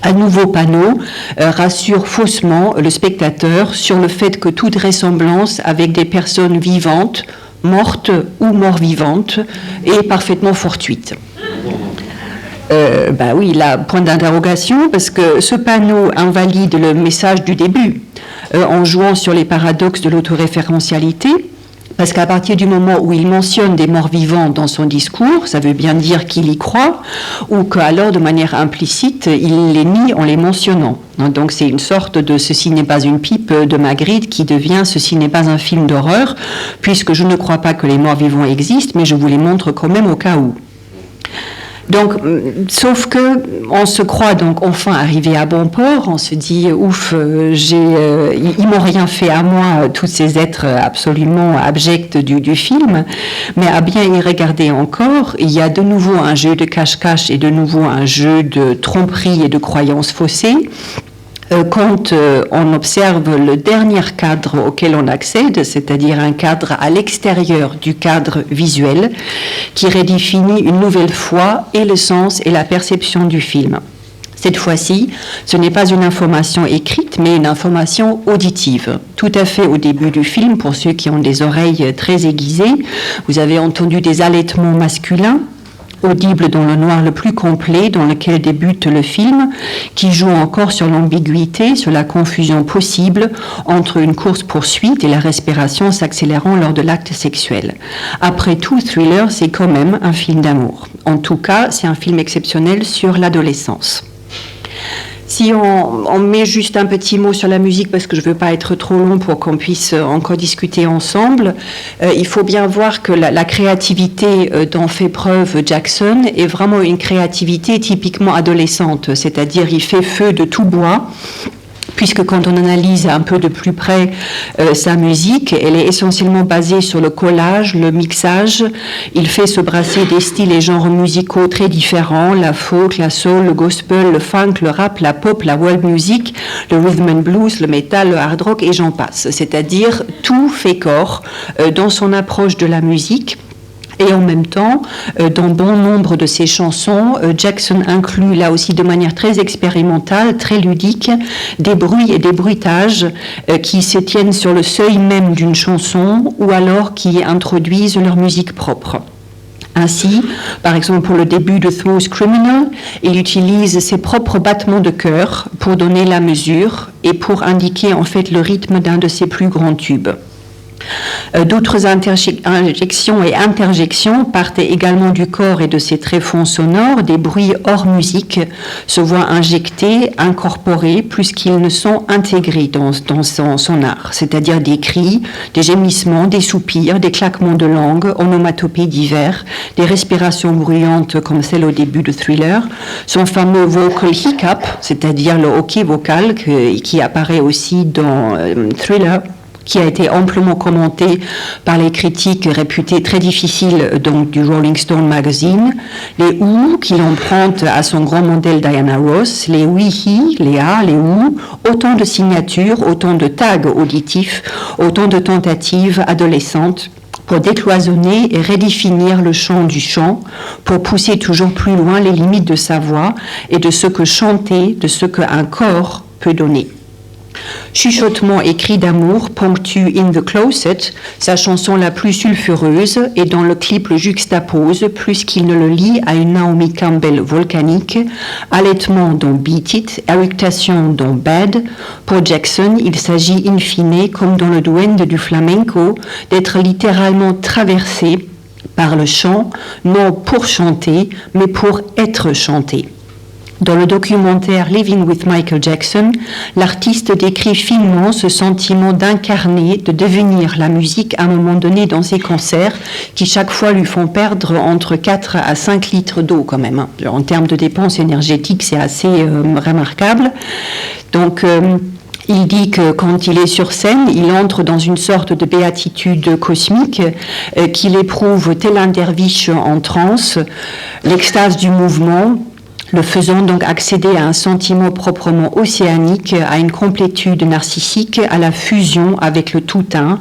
B: Un nouveau panneau rassure faussement le spectateur sur le fait que toute ressemblance avec des personnes vivantes, mortes ou mort-vivantes, est parfaitement fortuite. Oui, là, point d'interrogation, parce que ce panneau invalide le message du début, en jouant sur les paradoxes de l'autoréférentialité, parce qu'à partir du moment où il mentionne des morts vivants dans son discours, ça veut bien dire qu'il y croit, ou qu'alors, de manière implicite, il les nie en les mentionnant. Donc c'est une sorte de « ceci n'est pas une pipe » de Magritte qui devient « ceci n'est pas un film d'horreur », puisque je ne crois pas que les morts vivants existent, mais je vous les montre quand même au cas où. Donc, sauf que on se croit donc enfin arrivé à bon port, on se dit ouf, ils m'ont rien fait à moi, tous ces êtres absolument abjects du film, mais à bien y regarder encore, il y a de nouveau un jeu de cache-cache et de nouveau un jeu de tromperie et de croyances faussées. Quand on observe le dernier cadre auquel on accède, c'est-à-dire un cadre à l'extérieur du cadre visuel, qui redéfinit une nouvelle fois et le sens et la perception du film. Cette fois-ci, ce n'est pas une information écrite, mais une information auditive. Tout à fait au début du film, pour ceux qui ont des oreilles très aiguisées, vous avez entendu des halètements masculins, audible dans le noir le plus complet dans lequel débute le film, qui joue encore sur l'ambiguïté, sur la confusion possible entre une course-poursuite et la respiration s'accélérant lors de l'acte sexuel. Après tout, Thriller, c'est quand même un film d'amour. En tout cas, c'est un film exceptionnel sur l'adolescence. Si on met juste un petit mot sur la musique, parce que je ne veux pas être trop long pour qu'on puisse encore discuter ensemble, il faut bien voir que la créativité dont fait preuve Jackson est vraiment une créativité typiquement adolescente, c'est-à-dire il fait feu de tout bois, puisque quand on analyse un peu de plus près sa musique, elle est essentiellement basée sur le collage, le mixage. Il fait se brasser des styles et genres musicaux très différents, la folk, la soul, le gospel, le funk, le rap, la pop, la world music, le rhythm and blues, le metal, le hard rock et j'en passe. C'est-à-dire tout fait corps dans son approche de la musique. Et en même temps, dans bon nombre de ses chansons, Jackson inclut là aussi de manière très expérimentale, très ludique, des bruits et des bruitages qui se tiennent sur le seuil même d'une chanson ou alors qui introduisent leur musique propre. Ainsi, par exemple pour le début de Smooth Criminal, il utilise ses propres battements de cœur pour donner la mesure et pour indiquer en fait le rythme d'un de ses plus grands tubes. D'autres injections et interjections partent également du corps et de ses tréfonds sonores. Des bruits hors musique se voient injectés, incorporés, plus qu'ils ne sont intégrés dans son art. C'est-à-dire des cris, des gémissements, des soupirs, des claquements de langue, onomatopées divers, des respirations bruyantes comme celle au début de Thriller, son fameux vocal hiccup, c'est-à-dire le hoquet vocal qui apparaît aussi dans Thriller, qui a été amplement commenté par les critiques réputés très difficiles donc, du Rolling Stone Magazine, les ou qu'il emprunte à son grand modèle Diana Ross, les oui-hi, les a, les ou, autant de signatures, autant de tags auditifs, autant de tentatives adolescentes pour décloisonner et redéfinir le chant du chant, pour pousser toujours plus loin les limites de sa voix et de ce que chanter, de ce qu'un corps peut donner. Chuchotement et cris d'amour ponctuent In the Closet, sa chanson la plus sulfureuse, et dans le clip le juxtapose plus qu'il ne le lie à une Naomi Campbell volcanique, allaitement dont Beat It, éructation dont Bad. Pour Jackson, il s'agit in fine, comme dans le duende du flamenco, d'être littéralement traversé par le chant, non pour chanter, mais pour être chanté. Dans le documentaire Living with Michael Jackson, l'artiste décrit finement ce sentiment d'incarner, de devenir la musique à un moment donné dans ses concerts, qui chaque fois lui font perdre entre 4 à 5 litres d'eau quand même. En termes de dépenses énergétiques, c'est assez remarquable. Donc, il dit que quand il est sur scène, il entre dans une sorte de béatitude cosmique qu'il éprouve tel un derviche en transe, l'extase du mouvement, le faisant donc accéder à un sentiment proprement océanique, à une complétude narcissique, à la fusion avec le tout-un,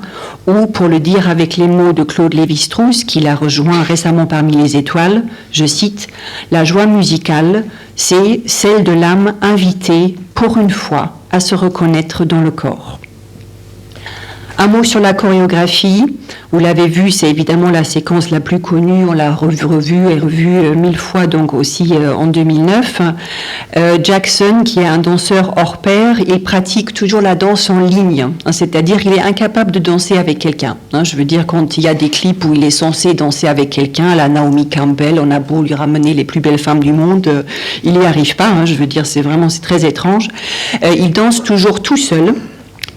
B: ou, pour le dire avec les mots de Claude Lévi-Strauss, qui l'a rejoint récemment parmi les étoiles, je cite, « La joie musicale, c'est celle de l'âme invitée, pour une fois, à se reconnaître dans le corps. » Un mot sur la chorégraphie. Vous l'avez vu, c'est évidemment la séquence la plus connue. On l'a revue et revue 1000 fois, donc aussi en 2009. Jackson, qui est un danseur hors pair, il pratique toujours la danse en ligne. C'est-à-dire, il est incapable de danser avec quelqu'un. Je veux dire, quand il y a des clips où il est censé danser avec quelqu'un, la Naomi Campbell, on a beau lui ramener les plus belles femmes du monde, il n'y arrive pas. Je veux dire, c'est très étrange. Il danse toujours tout seul.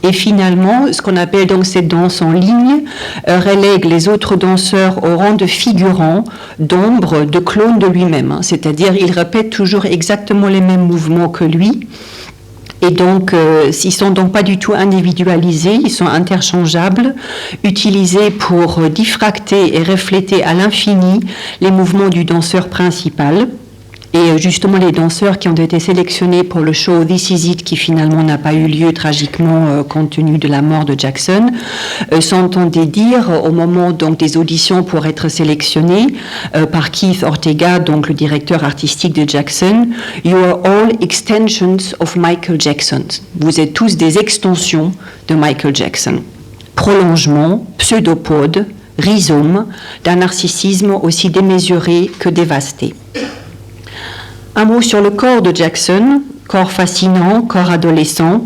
B: Et finalement, ce qu'on appelle donc cette danse en ligne relègue les autres danseurs au rang de figurants, d'ombre, de clones de lui-même. C'est-à-dire, il répète toujours exactement les mêmes mouvements que lui. Et donc, ils sont donc pas du tout individualisés, ils sont interchangeables, utilisés pour diffracter et refléter à l'infini les mouvements du danseur principal. Et justement, les danseurs qui ont été sélectionnés pour le show This Is It, qui finalement n'a pas eu lieu tragiquement compte tenu de la mort de Jackson, s'entendaient dire au moment donc des auditions pour être sélectionnés par Keith Ortega, donc le directeur artistique de Jackson, « You are all extensions of Michael Jackson ». Vous êtes tous des extensions de Michael Jackson. Prolongement, pseudopode, rhizome d'un narcissisme aussi démesuré que dévasté. Un mot sur le corps de Jackson, corps fascinant, corps adolescent,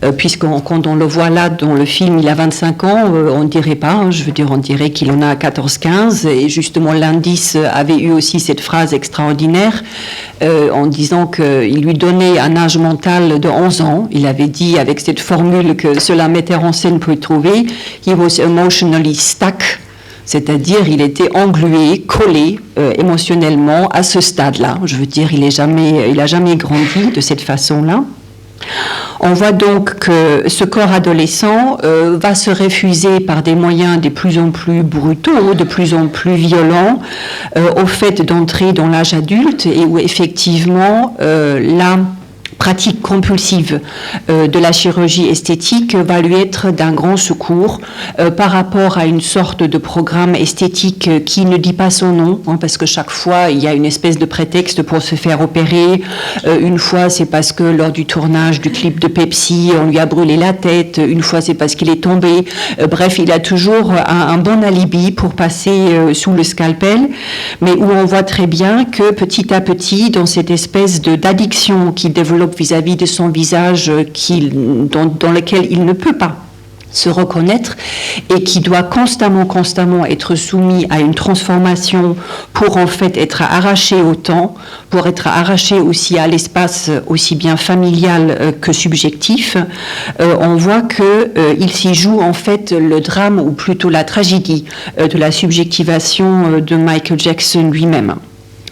B: quand on le voit là dans le film, il a 25 ans, on ne dirait pas, je veux dire, on dirait qu'il en a 14-15, et justement l'indice avait eu aussi cette phrase extraordinaire en disant qu'il lui donnait un âge mental de 11 ans, il avait dit avec cette formule que seul un metteur en scène peut trouver, « He was emotionally stuck ». C'est-à-dire, il était englué, collé émotionnellement à ce stade-là. Je veux dire, il a jamais grandi de cette façon-là. On voit donc que ce corps adolescent va se refuser par des moyens de plus en plus brutaux, de plus en plus violents, au fait d'entrer dans l'âge adulte et où effectivement la pratique compulsive de la chirurgie esthétique va lui être d'un grand secours par rapport à une sorte de programme esthétique qui ne dit pas son nom, parce que chaque fois il y a une espèce de prétexte pour se faire opérer. Une fois c'est parce que lors du tournage du clip de Pepsi on lui a brûlé la tête, une fois c'est parce qu'il est tombé. Bref, il a toujours un bon alibi pour passer sous le scalpel, mais où on voit très bien que petit à petit, dans cette espèce d'addiction qu'il développe vis-à-vis de son visage dans lequel il ne peut pas se reconnaître et qui doit constamment être soumis à une transformation pour en fait être arraché au temps, pour être arraché aussi à l'espace aussi bien familial que subjectif. On voit qu'il s'y joue en fait le drame ou plutôt la tragédie de la subjectivation de Michael Jackson lui-même.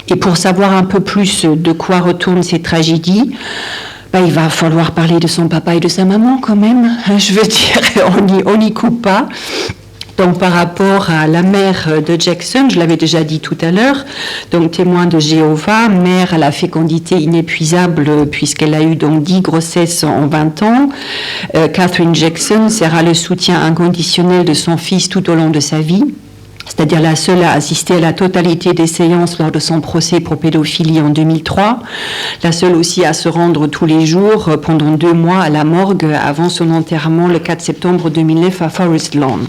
B: Et pour savoir un peu plus de quoi retournent ces tragédies, il va falloir parler de son papa et de sa maman quand même. Je veux dire, on n'y coupe pas. Donc par rapport à la mère de Jackson, je l'avais déjà dit tout à l'heure, donc témoin de Jéhovah, mère à la fécondité inépuisable puisqu'elle a eu donc 10 grossesses en 20 ans. Catherine Jackson sera le soutien inconditionnel de son fils tout au long de sa vie. C'est-à-dire la seule à assister à la totalité des séances lors de son procès pour pédophilie en 2003, la seule aussi à se rendre tous les jours pendant 2 mois à la morgue avant son enterrement le 4 septembre 2009 à Forest Lawn.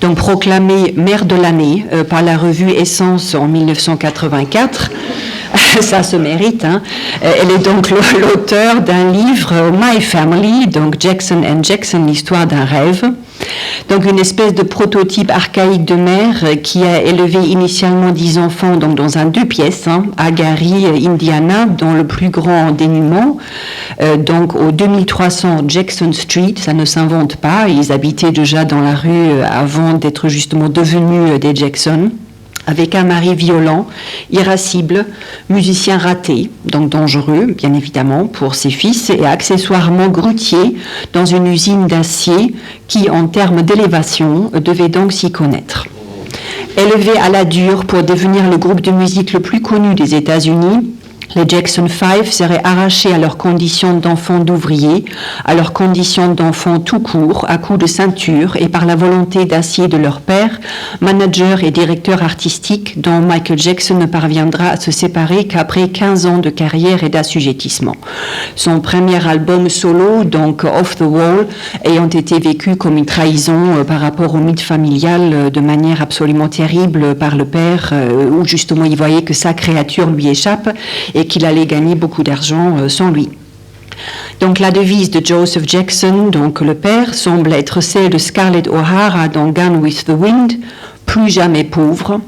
B: Donc proclamée mère de l'année par la revue Essence en 1984, ça se mérite. Elle est donc l'auteur d'un livre My Family, donc Jackson and Jackson, l'histoire d'un rêve. Donc une espèce de prototype archaïque de mère qui a élevé initialement 10 enfants donc dans un 2 pièces à Gary, Indiana, dans le plus grand dénuement, donc au 2300 Jackson Street, ça ne s'invente pas, ils habitaient déjà dans la rue avant d'être justement devenus des Jackson, avec un mari violent, irascible, musicien raté, donc dangereux, bien évidemment, pour ses fils, et accessoirement grutier dans une usine d'acier qui, en termes d'élévation, devait donc s'y connaître. Élevé à la dure pour devenir le groupe de musique le plus connu des États-Unis, Les Jackson 5 seraient arrachés à leurs conditions d'enfants d'ouvriers, à leurs conditions d'enfants tout court, à coups de ceinture et par la volonté d'acier de leur père, manager et directeur artistique dont Michael Jackson ne parviendra à se séparer qu'après 15 ans de carrière et d'assujettissement. Son premier album solo, donc Off the Wall, ayant été vécu comme une trahison par rapport au mythe familial de manière absolument terrible par le père, où justement il voyait que sa créature lui échappe et qu'il allait gagner beaucoup d'argent sans lui. Donc la devise de Joseph Jackson, donc le père, semble être celle de Scarlett O'Hara dans Gone with the Wind, plus jamais pauvre,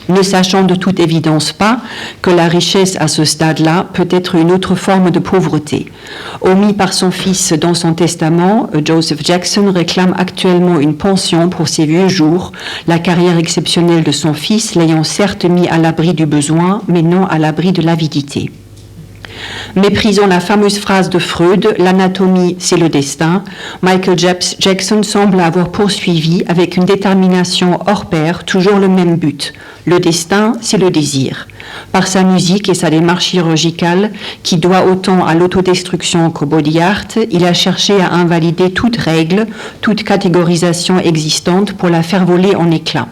B: ne sachant de toute évidence pas que la richesse à ce stade-là peut être une autre forme de pauvreté. Omis par son fils dans son testament, Joseph Jackson réclame actuellement une pension pour ses vieux jours, la carrière exceptionnelle de son fils l'ayant certes mis à l'abri du besoin, mais non à l'abri de l'avidité. Méprisant la fameuse phrase de Freud, l'anatomie c'est le destin, Michael Jackson semble avoir poursuivi avec une détermination hors pair toujours le même but. Le destin, c'est le désir. Par sa musique et sa démarche chirurgicale, qui doit autant à l'autodestruction qu'au body art, il a cherché à invalider toute règle, toute catégorisation existante pour la faire voler en éclats.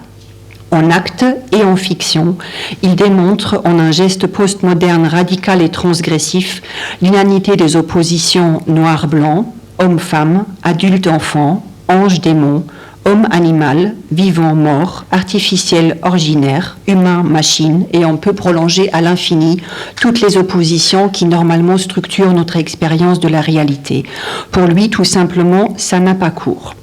B: En acte et en fiction, il démontre en un geste postmoderne radical et transgressif l'inanité des oppositions noir-blanc, homme-femme, adulte-enfant, ange-démon, homme-animal, vivant-mort, artificiel-originaire, humain-machine, et on peut prolonger à l'infini toutes les oppositions qui normalement structurent notre expérience de la réalité. Pour lui, tout simplement, ça n'a pas cours.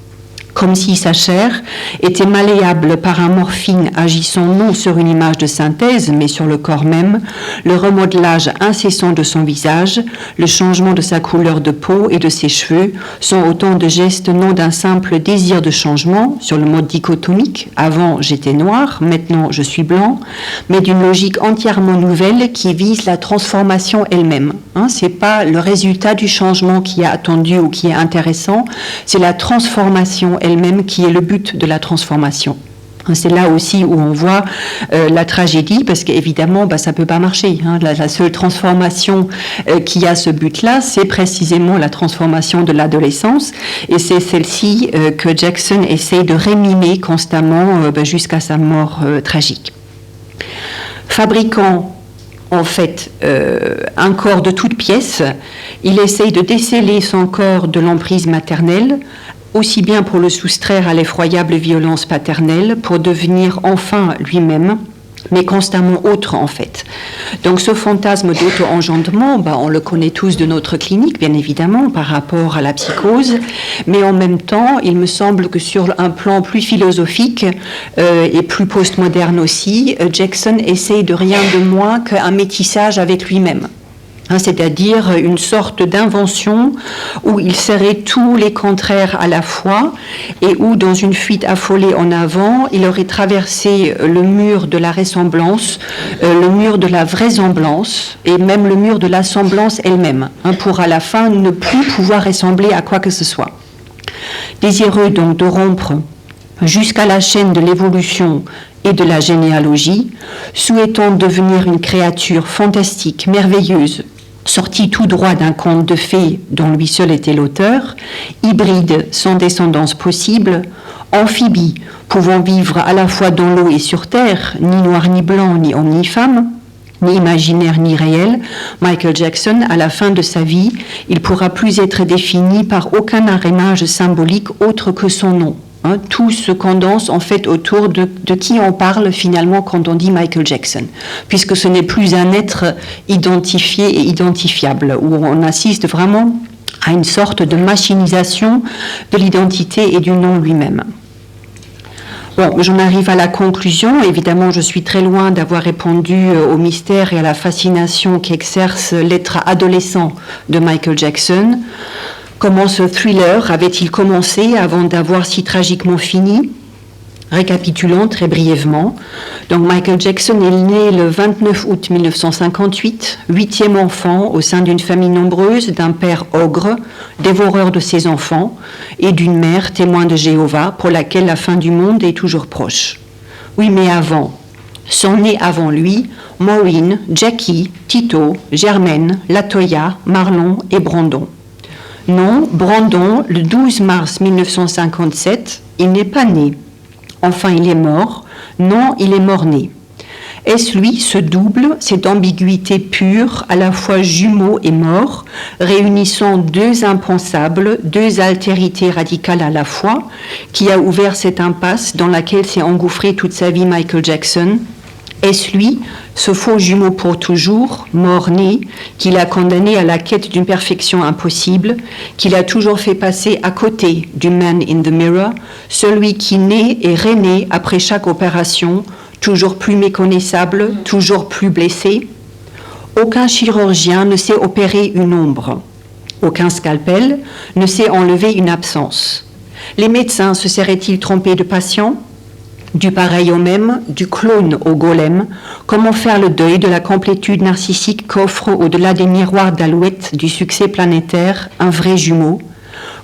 B: Comme si sa chair était malléable par un morphine agissant non sur une image de synthèse, mais sur le corps même, le remodelage incessant de son visage, le changement de sa couleur de peau et de ses cheveux sont autant de gestes non d'un simple désir de changement, sur le mode dichotomique, avant j'étais noir, maintenant je suis blanc, mais d'une logique entièrement nouvelle qui vise la transformation elle-même. C'est pas le résultat du changement qui est attendu ou qui est intéressant, c'est la transformation elle-même qui est le but de la transformation. C'est là aussi où on voit la tragédie, parce qu'évidemment, ça ne peut pas marcher. La seule transformation qui a ce but-là, c'est précisément la transformation de l'adolescence, et c'est celle-ci que Jackson essaie de rémimer constamment jusqu'à sa mort tragique. Fabriquant en fait un corps de toutes pièces, il essaye de déceler son corps de l'emprise maternelle, aussi bien pour le soustraire à l'effroyable violence paternelle, pour devenir enfin lui-même, mais constamment autre en fait. Donc ce fantasme d'auto-engendrement, on le connaît tous de notre clinique, bien évidemment, par rapport à la psychose, mais en même temps, il me semble que sur un plan plus philosophique et plus postmoderne aussi, Jackson essaye de rien de moins qu'un métissage avec lui-même. C'est-à-dire une sorte d'invention où il serait tous les contraires à la fois et où, dans une fuite affolée en avant, il aurait traversé le mur de la ressemblance, le mur de la vraisemblance et même le mur de la semblance elle-même, pour à la fin ne plus pouvoir ressembler à quoi que ce soit. Désireux donc de rompre jusqu'à la chaîne de l'évolution et de la généalogie, souhaitant devenir une créature fantastique, merveilleuse, sortie tout droit d'un conte de fées dont lui seul était l'auteur, hybride sans descendance possible, amphibie pouvant vivre à la fois dans l'eau et sur terre, ni noir ni blanc, ni homme ni femme, ni imaginaire ni réel, Michael Jackson, à la fin de sa vie, il pourra plus être défini par aucun arrimage symbolique autre que son nom. Tout se condense en fait autour de qui on parle finalement quand on dit Michael Jackson, puisque ce n'est plus un être identifié et identifiable, où on assiste vraiment à une sorte de machinisation de l'identité et du nom lui-même. Bon, j'en arrive à la conclusion. Évidemment, je suis très loin d'avoir répondu au mystère et à la fascination qu'exerce l'être adolescent de Michael Jackson. Comment ce thriller avait-il commencé avant d'avoir si tragiquement fini ? Récapitulons très brièvement. Donc Michael Jackson est né le 29 août 1958, 8e enfant au sein d'une famille nombreuse, d'un père ogre, dévoreur de ses enfants, et d'une mère témoin de Jéhovah, pour laquelle la fin du monde est toujours proche. Oui, mais avant, Sont nés avant lui Maureen, Jackie, Tito, Germaine, Latoya, Marlon et Brandon. Non, Brandon, le 12 mars 1957, il n'est pas né. Enfin, il est mort. Non, il est mort-né. Est-ce lui, ce double, cette ambiguïté pure, à la fois jumeau et mort, réunissant deux impensables, deux altérités radicales à la fois, qui a ouvert cette impasse dans laquelle s'est engouffré toute sa vie Michael Jackson? Est-ce lui, ce faux jumeau pour toujours, mort-né, qui l'a condamné à la quête d'une perfection impossible, qui l'a toujours fait passer à côté du man in the mirror, celui qui naît et renaît après chaque opération, toujours plus méconnaissable, toujours plus blessé? Aucun chirurgien ne sait opérer une ombre. Aucun scalpel ne sait enlever une absence. Les médecins se seraient-ils trompés de patient? Du pareil au même, du clone au golem, comment faire le deuil de la complétude narcissique qu'offre au-delà des miroirs d'alouette du succès planétaire un vrai jumeau?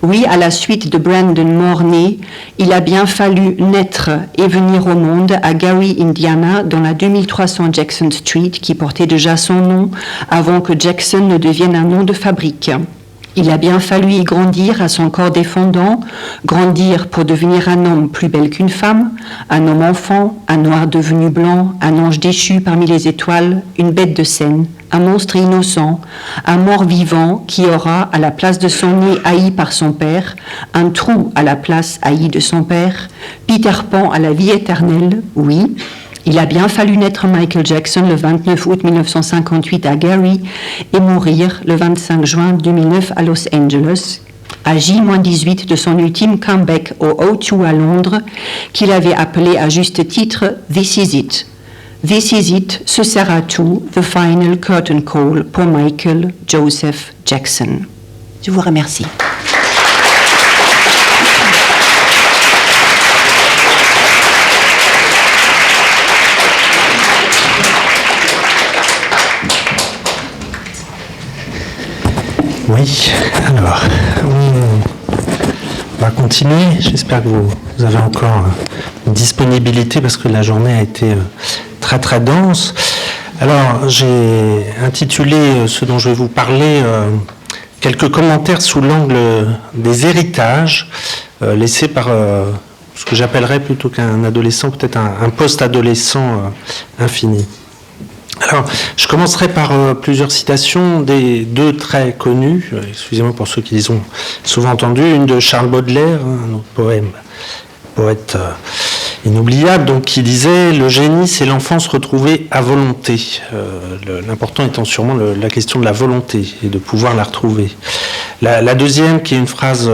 B: Oui, à la suite de Brandon mort-né, il a bien fallu naître et venir au monde à Gary, Indiana, dans la 2300 Jackson Street, qui portait déjà son nom avant que Jackson ne devienne un nom de fabrique. Il a bien fallu y grandir à son corps défendant, grandir pour devenir un homme plus belle qu'une femme, un homme enfant, un noir devenu blanc, un ange déchu parmi les étoiles, une bête de scène, un monstre innocent, un mort vivant qui aura, à la place de son nez haï par son père, un trou à la place haïe de son père, Peter Pan à la vie éternelle, oui. Il a bien fallu naître Michael Jackson le 29 août 1958 à Gary et mourir le 25 juin 2009 à Los Angeles, à J-18 de son ultime comeback au O2 à Londres, qu'il avait appelé à juste titre « This is it ». This is it, ce sera tout, the final curtain call pour Michael Joseph Jackson. Je vous remercie.
F: Oui, alors, on va continuer. J'espère que vous avez encore une disponibilité parce que la journée a été très très dense. Alors, j'ai intitulé ce dont je vais vous parler quelques commentaires sous l'angle des héritages laissés par ce que j'appellerais plutôt qu'un adolescent, peut-être un post-adolescent infini. Alors, je commencerai par plusieurs citations des deux très connus, excusez-moi pour ceux qui les ont souvent entendus, une de Charles Baudelaire, un autre poète inoubliable, donc qui disait « Le génie, c'est l'enfance retrouvée à volonté ». L'important étant sûrement la question de la volonté et de pouvoir la retrouver. La deuxième, qui est une phrase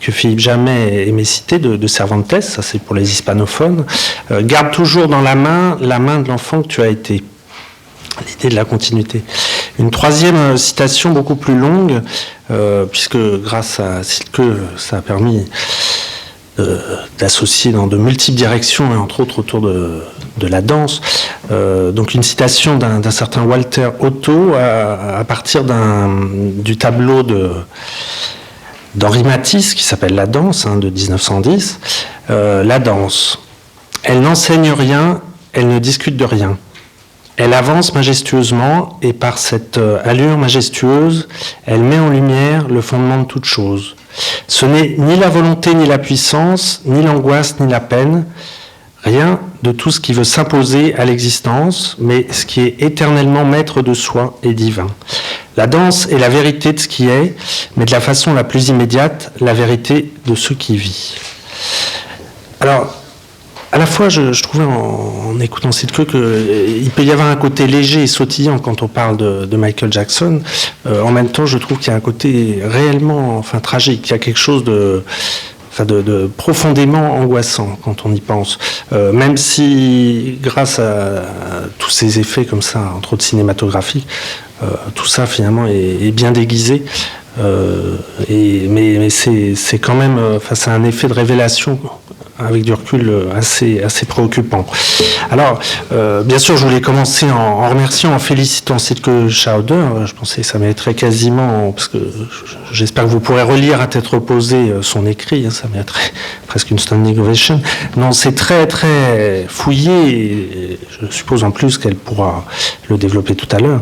F: que Philippe Jamet aimait citer de Cervantes, ça c'est pour les hispanophones, « Garde toujours dans la main de l'enfant que tu as été ». L'idée de la continuité. Une troisième citation beaucoup plus longue, puisque grâce à Silke, ça a permis d'associer dans de multiples directions, et entre autres autour de la danse. Donc une citation d'un certain Walter Otto à partir du tableau d'Henri Matisse, qui s'appelle La danse, de 1910. La danse. Elle n'enseigne rien, elle ne discute de rien. Elle avance majestueusement et par cette allure majestueuse, elle met en lumière le fondement de toute chose. Ce n'est ni la volonté ni la puissance, ni l'angoisse ni la peine, rien de tout ce qui veut s'imposer à l'existence, mais ce qui est éternellement maître de soi et divin. La danse est la vérité de ce qui est, mais de la façon la plus immédiate, la vérité de ce qui vit. Alors, à la fois, je trouvais en écoutant cette queue qu'il peut y avoir un côté léger et sautillant quand on parle de Michael Jackson. En même temps, je trouve qu'il y a un côté réellement, tragique. Il y a quelque chose de profondément angoissant quand on y pense. Même si, grâce à tous ces effets comme ça, entre autres cinématographiques, tout ça finalement est bien déguisé. Mais c'est quand même, c'est un effet de révélation avec du recul assez préoccupant. Alors, bien sûr, je voulais commencer en remerciant, en félicitant Silke Schauder. Je pensais que ça mériterait quasiment, parce que j'espère que vous pourrez relire à tête reposée son écrit, ça mériterait presque une standing ovation. Non, c'est très fouillé, et je suppose en plus qu'elle pourra le développer tout à l'heure.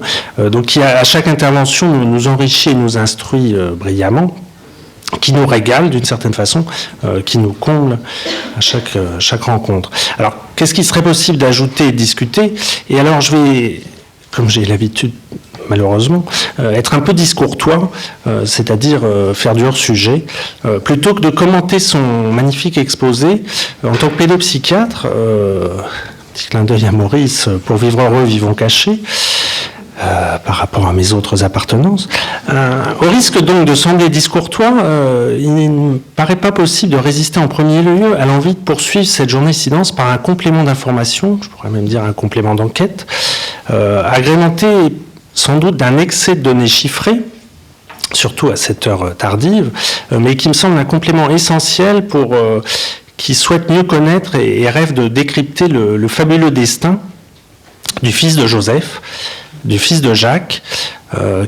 F: Donc, qui à chaque intervention nous enrichit et nous instruit brillamment, qui nous régale d'une certaine façon, qui nous comble à chaque rencontre. Alors, qu'est-ce qui serait possible d'ajouter et de discuter ? Et alors, je vais, comme j'ai l'habitude, malheureusement, être un peu discourtois, c'est-à-dire faire du hors-sujet, plutôt que de commenter son magnifique exposé. En tant que pédopsychiatre, petit clin d'œil à Maurice, pour vivre heureux, vivons cachés, par rapport à mes autres appartenances. Au risque donc de sembler discourtois, il ne me paraît pas possible de résister en premier lieu à l'envie de poursuivre cette journée si dense par un complément d'information, je pourrais même dire un complément d'enquête, agrémenté sans doute d'un excès de données chiffrées, surtout à cette heure tardive, mais qui me semble un complément essentiel pour qui souhaite mieux connaître et rêve de décrypter le fabuleux destin du fils de Joseph, du fils de Jacques,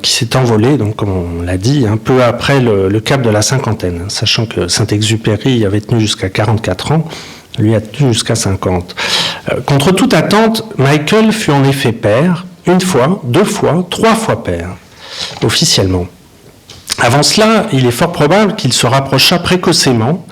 F: qui s'est envolé, donc, comme on l'a dit, un peu après le cap de la cinquantaine, sachant que Saint-Exupéry avait tenu jusqu'à 44 ans, lui a tenu jusqu'à 50. Contre toute attente, Michael fut en effet père, une fois, 2 fois, 3 fois père, officiellement. Avant cela, il est fort probable qu'il se rapprocha précocement,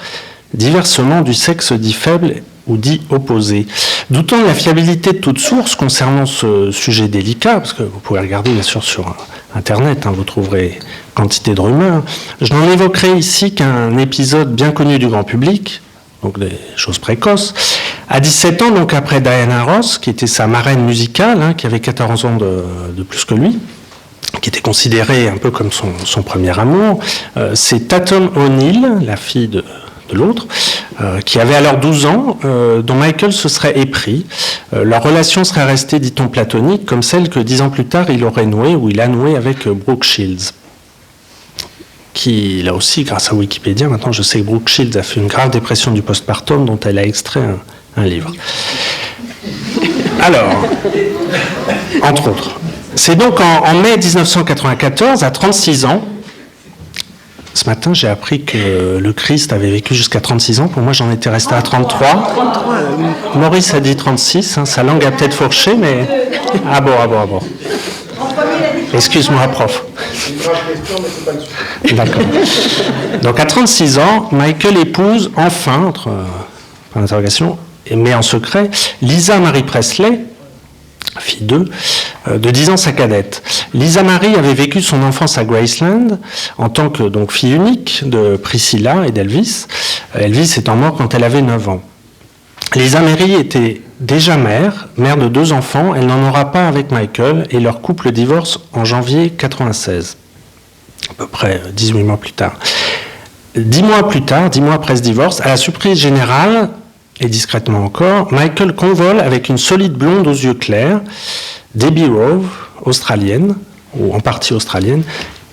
F: diversement du sexe dit faible ou dit opposé. Doutant de la fiabilité de toute source concernant ce sujet délicat, parce que vous pouvez regarder bien sûr sur Internet, vous trouverez quantité de rumeurs, je n'en évoquerai ici qu'un épisode bien connu du grand public, donc des choses précoces. À 17 ans, donc après Diana Ross, qui était sa marraine musicale, qui avait 14 ans de plus que lui, qui était considérée un peu comme son premier amour, c'est Tatum O'Neill, la fille de l'autre, qui avait alors 12 ans, dont Michael se serait épris. Leur relation serait restée, dit-on, platonique, comme celle que 10 ans plus tard, il aurait nouée, ou il a noué avec Brooke Shields, qui, là aussi, grâce à Wikipédia, maintenant je sais que Brooke Shields a fait une grave dépression du postpartum, dont elle a extrait un livre. Alors, entre autres. C'est donc en mai 1994, à 36 ans, ce matin, j'ai appris que le Christ avait vécu jusqu'à 36 ans. Pour moi, j'en étais resté à 33. Maurice a dit 36. Sa langue a peut-être fourché, mais... Ah bon. Excuse-moi, prof. D'accord. Donc, à 36 ans, Michael épouse enfin, par interrogation, mais en secret, Lisa Marie Presley, fille d'eux, de 10 ans sa cadette. Lisa Marie avait vécu son enfance à Graceland en tant que donc, fille unique de Priscilla et d'Elvis. Elvis étant mort quand elle avait 9 ans. Lisa Marie était déjà mère de 2 enfants. Elle n'en aura pas avec Michael et leur couple divorce en janvier 96, à peu près 18 mois plus tard. 10 mois après ce divorce, à la surprise générale, et discrètement encore, Michael convole avec une solide blonde aux yeux clairs, Debbie Rove, australienne, ou en partie australienne,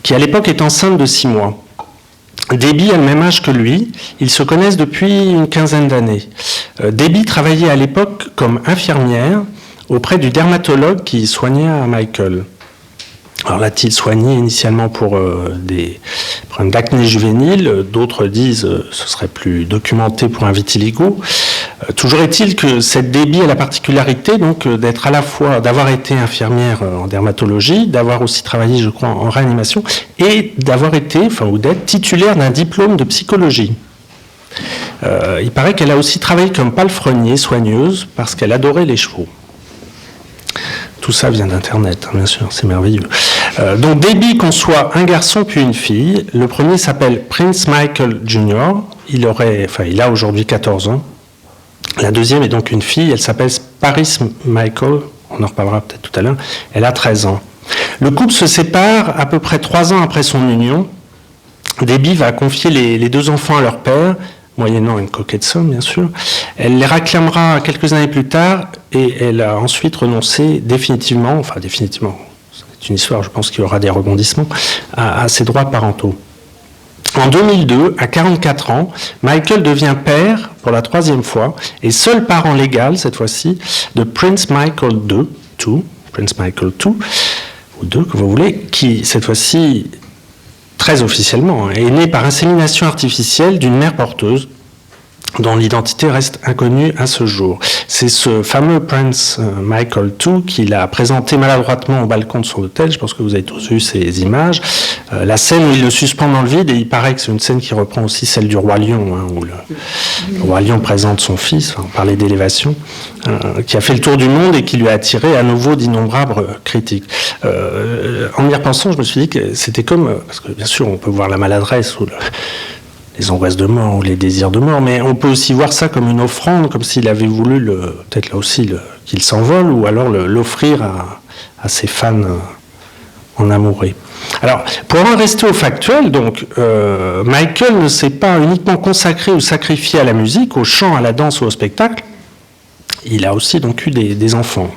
F: qui à l'époque est enceinte de 6 mois. Debbie a le même âge que lui, ils se connaissent depuis une quinzaine d'années. Debbie travaillait à l'époque comme infirmière auprès du dermatologue qui soignait Michael. Alors l'a-t-il soigné initialement pour des problèmes d'acné juvénile, d'autres disent ce serait plus documenté pour un vitiligo. Toujours est-il que cette Debbie a la particularité donc d'être à la fois, d'avoir été infirmière en dermatologie, d'avoir aussi travaillé, je crois, en réanimation, et d'avoir été, ou d'être titulaire d'un diplôme de psychologie. Il paraît qu'elle a aussi travaillé comme palefrenier, soigneuse, parce qu'elle adorait les chevaux. Tout ça vient d'Internet, bien sûr, c'est merveilleux. Donc Debbie conçoit un garçon puis une fille. Le premier s'appelle Prince Michael Jr. Il a aujourd'hui 14 ans. La deuxième est donc une fille, elle s'appelle Paris Michael, on en reparlera peut-être tout à l'heure, elle a 13 ans. Le couple se sépare à peu près 3 ans après son union. Debbie va confier les 2 enfants à leur père, moyennant une coquette somme, bien sûr. Elle les réclamera quelques années plus tard et elle a ensuite renoncé définitivement, c'est une histoire, je pense qu'il y aura des rebondissements, à ses droits parentaux. En 2002, à 44 ans, Michael devient père pour la 3e fois et seul parent légal, cette fois-ci, de Prince Michael II, Prince Michael II, ou II, que vous voulez, qui, cette fois-ci, très officiellement, est né par insémination artificielle d'une mère porteuse, dont l'identité reste inconnue à ce jour. C'est ce fameux Prince Michael II qu'il a présenté maladroitement au balcon de son hôtel. Je pense que vous avez tous vu ces images. La scène où il le suspend dans le vide, et il paraît que c'est une scène qui reprend aussi celle du Roi Lion, hein, où le Roi Lion présente son fils, on parlait d'élévation, qui a fait le tour du monde et qui lui a attiré à nouveau d'innombrables critiques. En y repensant, je me suis dit que c'était comme, parce que bien sûr on peut voir la maladresse ou les angoisses de mort ou les désirs de mort, mais on peut aussi voir ça comme une offrande, comme s'il avait voulu, peut-être là aussi, qu'il s'envole, ou alors l'offrir à ses fans en amoureux. Alors, pour en rester au factuel, donc, Michael ne s'est pas uniquement consacré ou sacrifié à la musique, au chant, à la danse ou au spectacle. Il a aussi donc eu des enfants.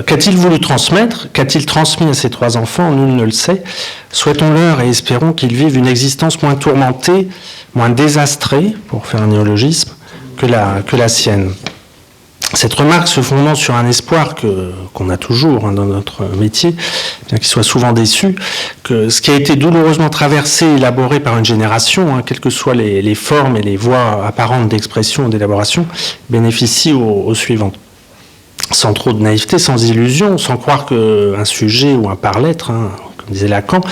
F: Qu'a-t-il voulu transmettre? Qu'a-t-il transmis à ses 3 enfants? Nul ne le sait. Souhaitons-leur et espérons qu'ils vivent une existence moins tourmentée, moins désastrée, pour faire un néologisme, que la sienne. Cette remarque se fondant sur un espoir qu'on a toujours dans notre métier, bien qu'il soit souvent déçu, que ce qui a été douloureusement traversé et élaboré par une génération, quelles que soient les formes et les voies apparentes d'expression ou d'élaboration, bénéficie aux suivantes. Sans trop de naïveté, sans illusion, sans croire qu'un sujet ou un par-lettre, comme disait Lacan,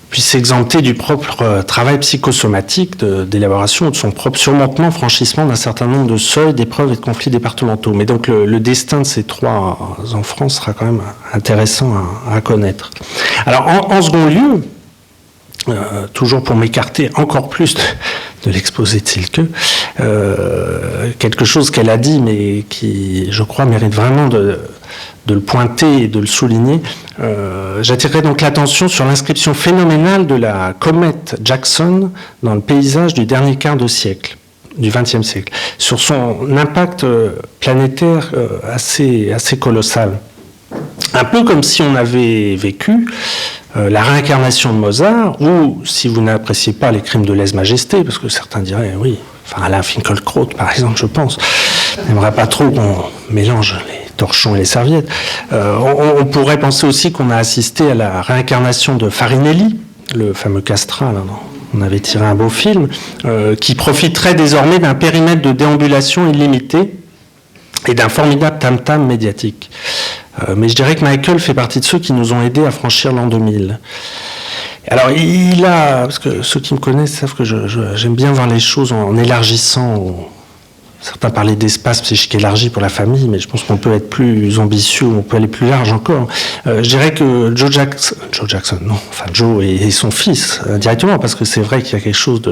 F: puisse s'exempter du propre travail psychosomatique d'élaboration ou de son propre surmontement, franchissement d'un certain nombre de seuils, d'épreuves et de conflits départementaux. Mais donc le destin de ces 3 enfants sera quand même intéressant à connaître. Alors en second lieu, toujours pour m'écarter encore plus de l'exposé de Silke, quelque chose qu'elle a dit, mais qui, je crois, mérite vraiment de le pointer et de le souligner. J'attirerai donc l'attention sur l'inscription phénoménale de la comète Jackson dans le paysage du dernier quart de siècle, du XXe siècle, sur son impact planétaire assez colossal. Un peu comme si on avait vécu la réincarnation de Mozart, ou, si vous n'appréciez pas les crimes de lèse-majesté, parce que certains diraient, oui, enfin Alain Finkielkraut, par exemple, je pense, n'aimerait pas trop qu'on mélange les torchons et les serviettes. On pourrait penser aussi qu'on a assisté à la réincarnation de Farinelli, le fameux Castrat, là, on avait tiré un beau film, qui profiterait désormais d'un périmètre de déambulation illimité et d'un formidable tam-tam médiatique. Mais je dirais que Michael fait partie de ceux qui nous ont aidés à franchir l'an 2000. Alors, il a, parce que ceux qui me connaissent savent que j'aime bien voir les choses en élargissant. Certains parlaient d'espace psychique élargi pour la famille, mais je pense qu'on peut être plus ambitieux, on peut aller plus large encore. Je dirais que Joe Jackson, Joe et son fils, directement, parce que c'est vrai qu'il y a quelque chose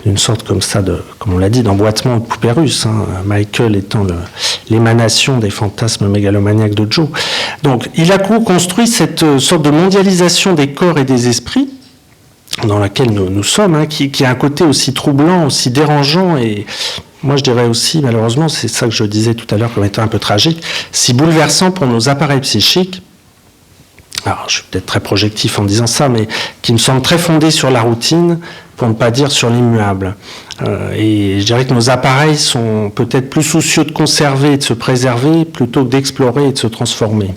F: d'une sorte comme ça, comme on l'a dit, d'emboîtement de poupée russe, Michael étant l'émanation des fantasmes mégalomaniaques de Joe. Donc, il a construit cette sorte de mondialisation des corps et des esprits, dans laquelle nous sommes, qui a un côté aussi troublant, aussi dérangeant, et moi je dirais aussi, malheureusement, c'est ça que je disais tout à l'heure comme étant un peu tragique, si bouleversant pour nos appareils psychiques. Alors, je suis peut-être très projectif en disant ça, mais qui me semble très fondé sur la routine, pour ne pas dire sur l'immuable. Et je dirais que nos appareils sont peut-être plus soucieux de conserver et de se préserver, plutôt que d'explorer et de se transformer.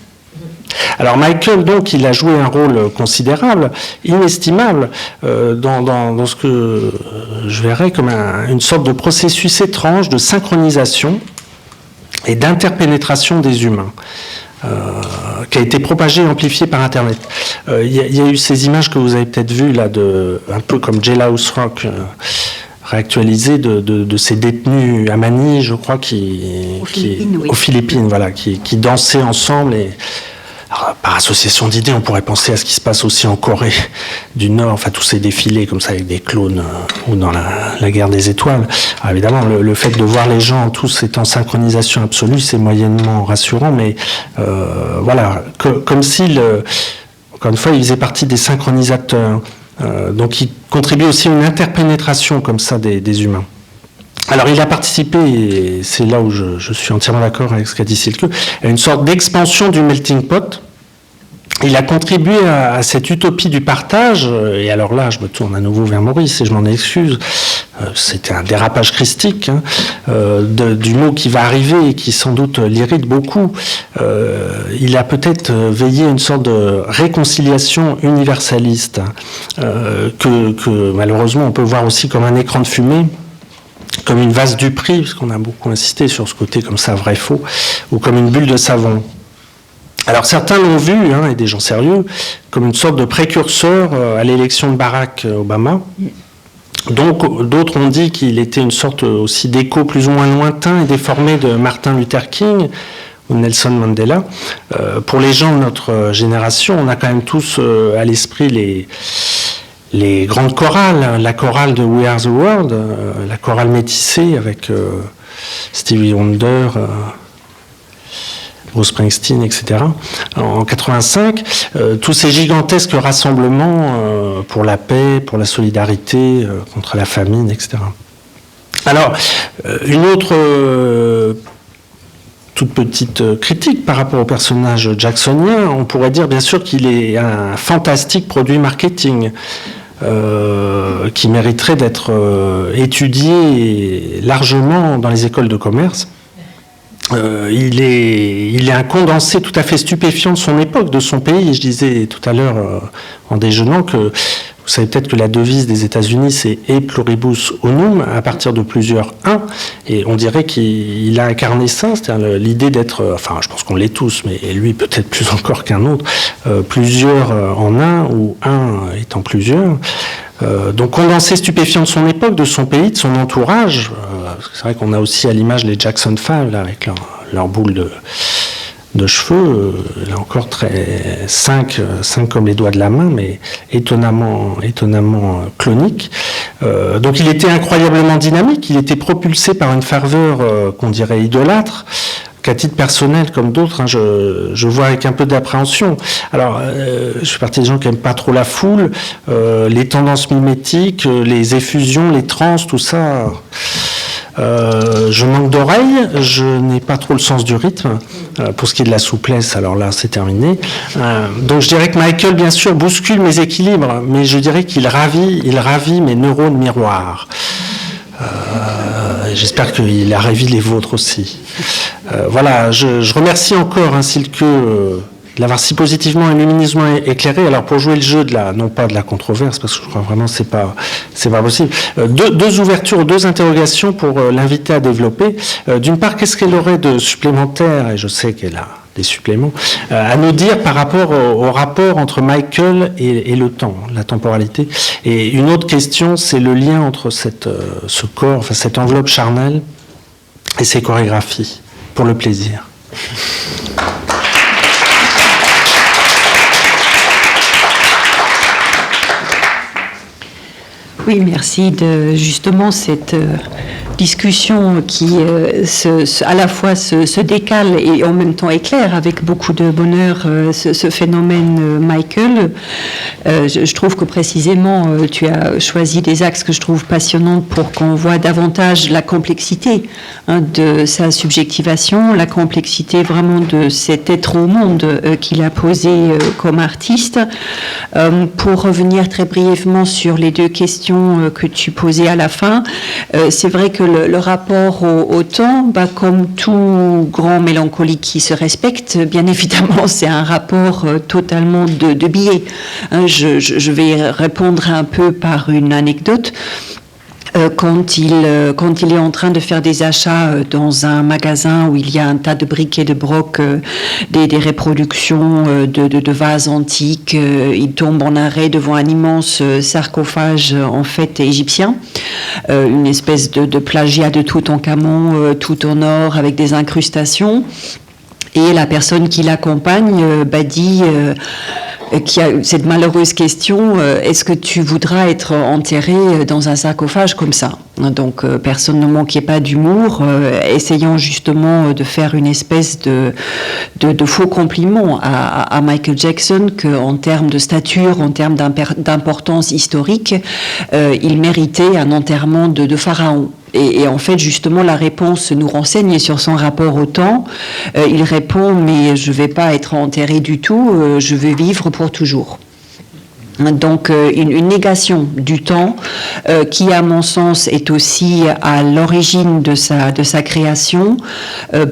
F: Alors Michael, donc, il a joué un rôle considérable, inestimable, dans ce que je verrais comme une sorte de processus étrange de synchronisation et d'interpénétration des humains. Qui a été propagé et amplifié par Internet. Il y a eu ces images que vous avez peut-être vues, là, un peu comme Jailhouse Rock, réactualisées de ces détenus à Manille, je crois, aux Philippines, voilà, qui dansaient ensemble. Et alors, par association d'idées, on pourrait penser à ce qui se passe aussi en Corée du Nord, enfin tous ces défilés comme ça avec des clones ou dans la guerre des étoiles. Alors, évidemment, le fait de voir les gens tous étant en synchronisation absolue, c'est moyennement rassurant, mais voilà, comme s'il, encore une fois, il faisait partie des synchronisateurs, donc il contribue aussi à une interpénétration comme ça des humains. Alors il a participé, et c'est là où je suis entièrement d'accord avec ce qu'a dit Silke, à une sorte d'expansion du melting pot, il a contribué à cette utopie du partage, et alors là, je me tourne à nouveau vers Maurice et je m'en excuse, c'était un dérapage christique, du mot qui va arriver et qui sans doute l'irrite beaucoup. Il a peut-être veillé à une sorte de réconciliation universaliste, que malheureusement on peut voir aussi comme un écran de fumée, comme une vase du prix, parce qu'on a beaucoup insisté sur ce côté comme ça, vrai-faux, ou comme une bulle de savon. Alors certains l'ont vu, et des gens sérieux, comme une sorte de précurseur à l'élection de Barack Obama. Donc d'autres ont dit qu'il était une sorte aussi d'écho plus ou moins lointain et déformé de Martin Luther King ou Nelson Mandela. Pour les gens de notre génération, on a quand même tous à l'esprit les grandes chorales, la chorale de We Are the World, la chorale métissée avec Stevie Wonder, Bruce Springsteen, etc. En 85, tous ces gigantesques rassemblements pour la paix, pour la solidarité, contre la famine, etc. Alors, une autre toute petite critique par rapport au personnage jacksonien, on pourrait dire bien sûr qu'il est un fantastique produit marketing, qui mériterait d'être étudié largement dans les écoles de commerce. Il est un condensé tout à fait stupéfiant de son époque, de son pays. Je disais tout à l'heure en déjeunant que vous savez peut-être que la devise des États-Unis c'est E pluribus unum, à partir de plusieurs un, et on dirait qu'il a incarné ça, c'est-à-dire l'idée d'être, enfin je pense qu'on l'est tous, mais lui peut-être plus encore qu'un autre, plusieurs en un ou un étant plusieurs. Donc condensé stupéfiant de son époque, de son pays, de son entourage. C'est vrai qu'on a aussi à l'image les Jackson 5 là, avec leur boule de cheveux, là encore cinq comme les doigts de la main, mais étonnamment clonique. Donc il était incroyablement dynamique, il était propulsé par une ferveur qu'on dirait idolâtre, qu'à titre personnel, comme d'autres, je vois avec un peu d'appréhension. Alors, je fais partie des gens qui n'aiment pas trop la foule, les tendances mimétiques, les effusions, les trans, tout ça. Je manque d'oreilles, je n'ai pas trop le sens du rythme. Pour ce qui est de la souplesse, alors là, c'est terminé. Donc, je dirais que Michael, bien sûr, bouscule mes équilibres, mais je dirais qu'il ravit mes neurones miroirs. J'espère qu'il a ravi les vôtres aussi. Voilà, je remercie encore Silke de l'avoir si positivement et lumineusement éclairé. Alors pour jouer le jeu non pas de la controverse, parce que je crois vraiment c'est pas possible. Deux ouvertures, deux interrogations pour l'inviter à développer. D'une part, qu'est-ce qu'elle aurait de supplémentaire, et je sais qu'elle a des suppléments, à nous dire par rapport au rapport entre Michael et le temps, la temporalité. Et une autre question, c'est le lien entre ce corps, enfin cette enveloppe charnelle et ses chorégraphies, pour le plaisir.
B: Oui, merci de justement cette discussion qui à la fois se décale et en même temps éclaire avec beaucoup de bonheur ce phénomène Michael. Je trouve que précisément tu as choisi des axes que je trouve passionnants pour qu'on voit davantage la complexité de sa subjectivation, la complexité vraiment de cet être au monde qu'il a posé comme artiste. Pour revenir très brièvement sur les deux questions que tu posais à la fin, c'est vrai que le rapport au temps, comme tout grand mélancolique qui se respecte, bien évidemment, c'est un rapport totalement de biais. Je vais répondre un peu par une anecdote. Quand il est en train de faire des achats dans un magasin où il y a un tas de briquets de broc, des reproductions de vases antiques, il tombe en arrêt devant un immense sarcophage en fait égyptien, une espèce de plagiat de Toutankhamon, tout en or avec des incrustations. Et la personne qui l'accompagne dit qui a cette malheureuse question, est-ce que tu voudras être enterré dans un sarcophage comme ça? Donc personne ne manquait pas d'humour, essayant justement de faire une espèce de faux compliment à Michael Jackson, qu'en termes de stature, en termes d'importance historique, il méritait un enterrement de pharaon. Et en fait, justement, la réponse nous renseigne sur son rapport au temps. Il répond, mais je ne vais pas être enterré du tout, je veux vivre pour toujours. Donc une négation du temps qui, à mon sens, est aussi à l'origine de sa création,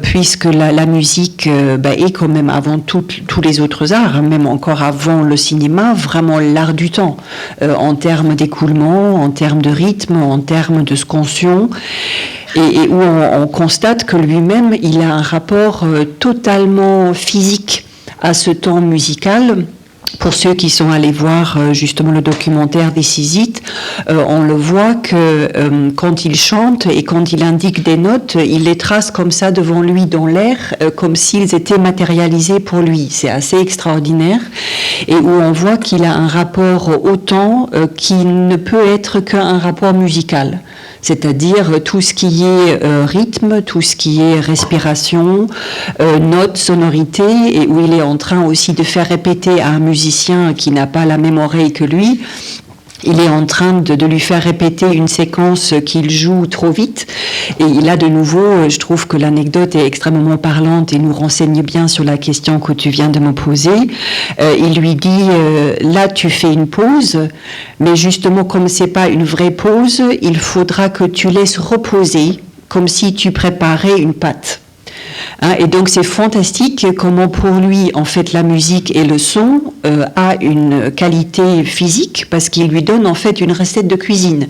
B: puisque la musique est quand même avant tous les autres arts, même encore avant le cinéma, vraiment l'art du temps, en termes d'écoulement, en termes de rythme, en termes de scansion, et où on constate que lui-même, il a un rapport totalement physique à ce temps musical. Pour ceux qui sont allés voir justement le documentaire des Sysites, on le voit que quand il chante et quand il indique des notes, il les trace comme ça devant lui dans l'air, comme s'ils étaient matérialisés pour lui. C'est assez extraordinaire, et où on voit qu'il a un rapport au temps qui ne peut être qu'un rapport musical. C'est-à-dire tout ce qui est rythme, tout ce qui est respiration, notes, sonorités, et où il est en train aussi de faire répéter à un musicien qui n'a pas la même oreille que lui. Il est en train de lui faire répéter une séquence qu'il joue trop vite. Et là, de nouveau, je trouve que l'anecdote est extrêmement parlante et nous renseigne bien sur la question que tu viens de me poser. Il lui dit, là, tu fais une pause, mais justement, comme c'est pas une vraie pause, il faudra que tu laisses reposer, comme si tu préparais une pâte. Et donc c'est fantastique comment pour lui en fait la musique et le son a une qualité physique parce qu'il lui donne en fait une recette de cuisine.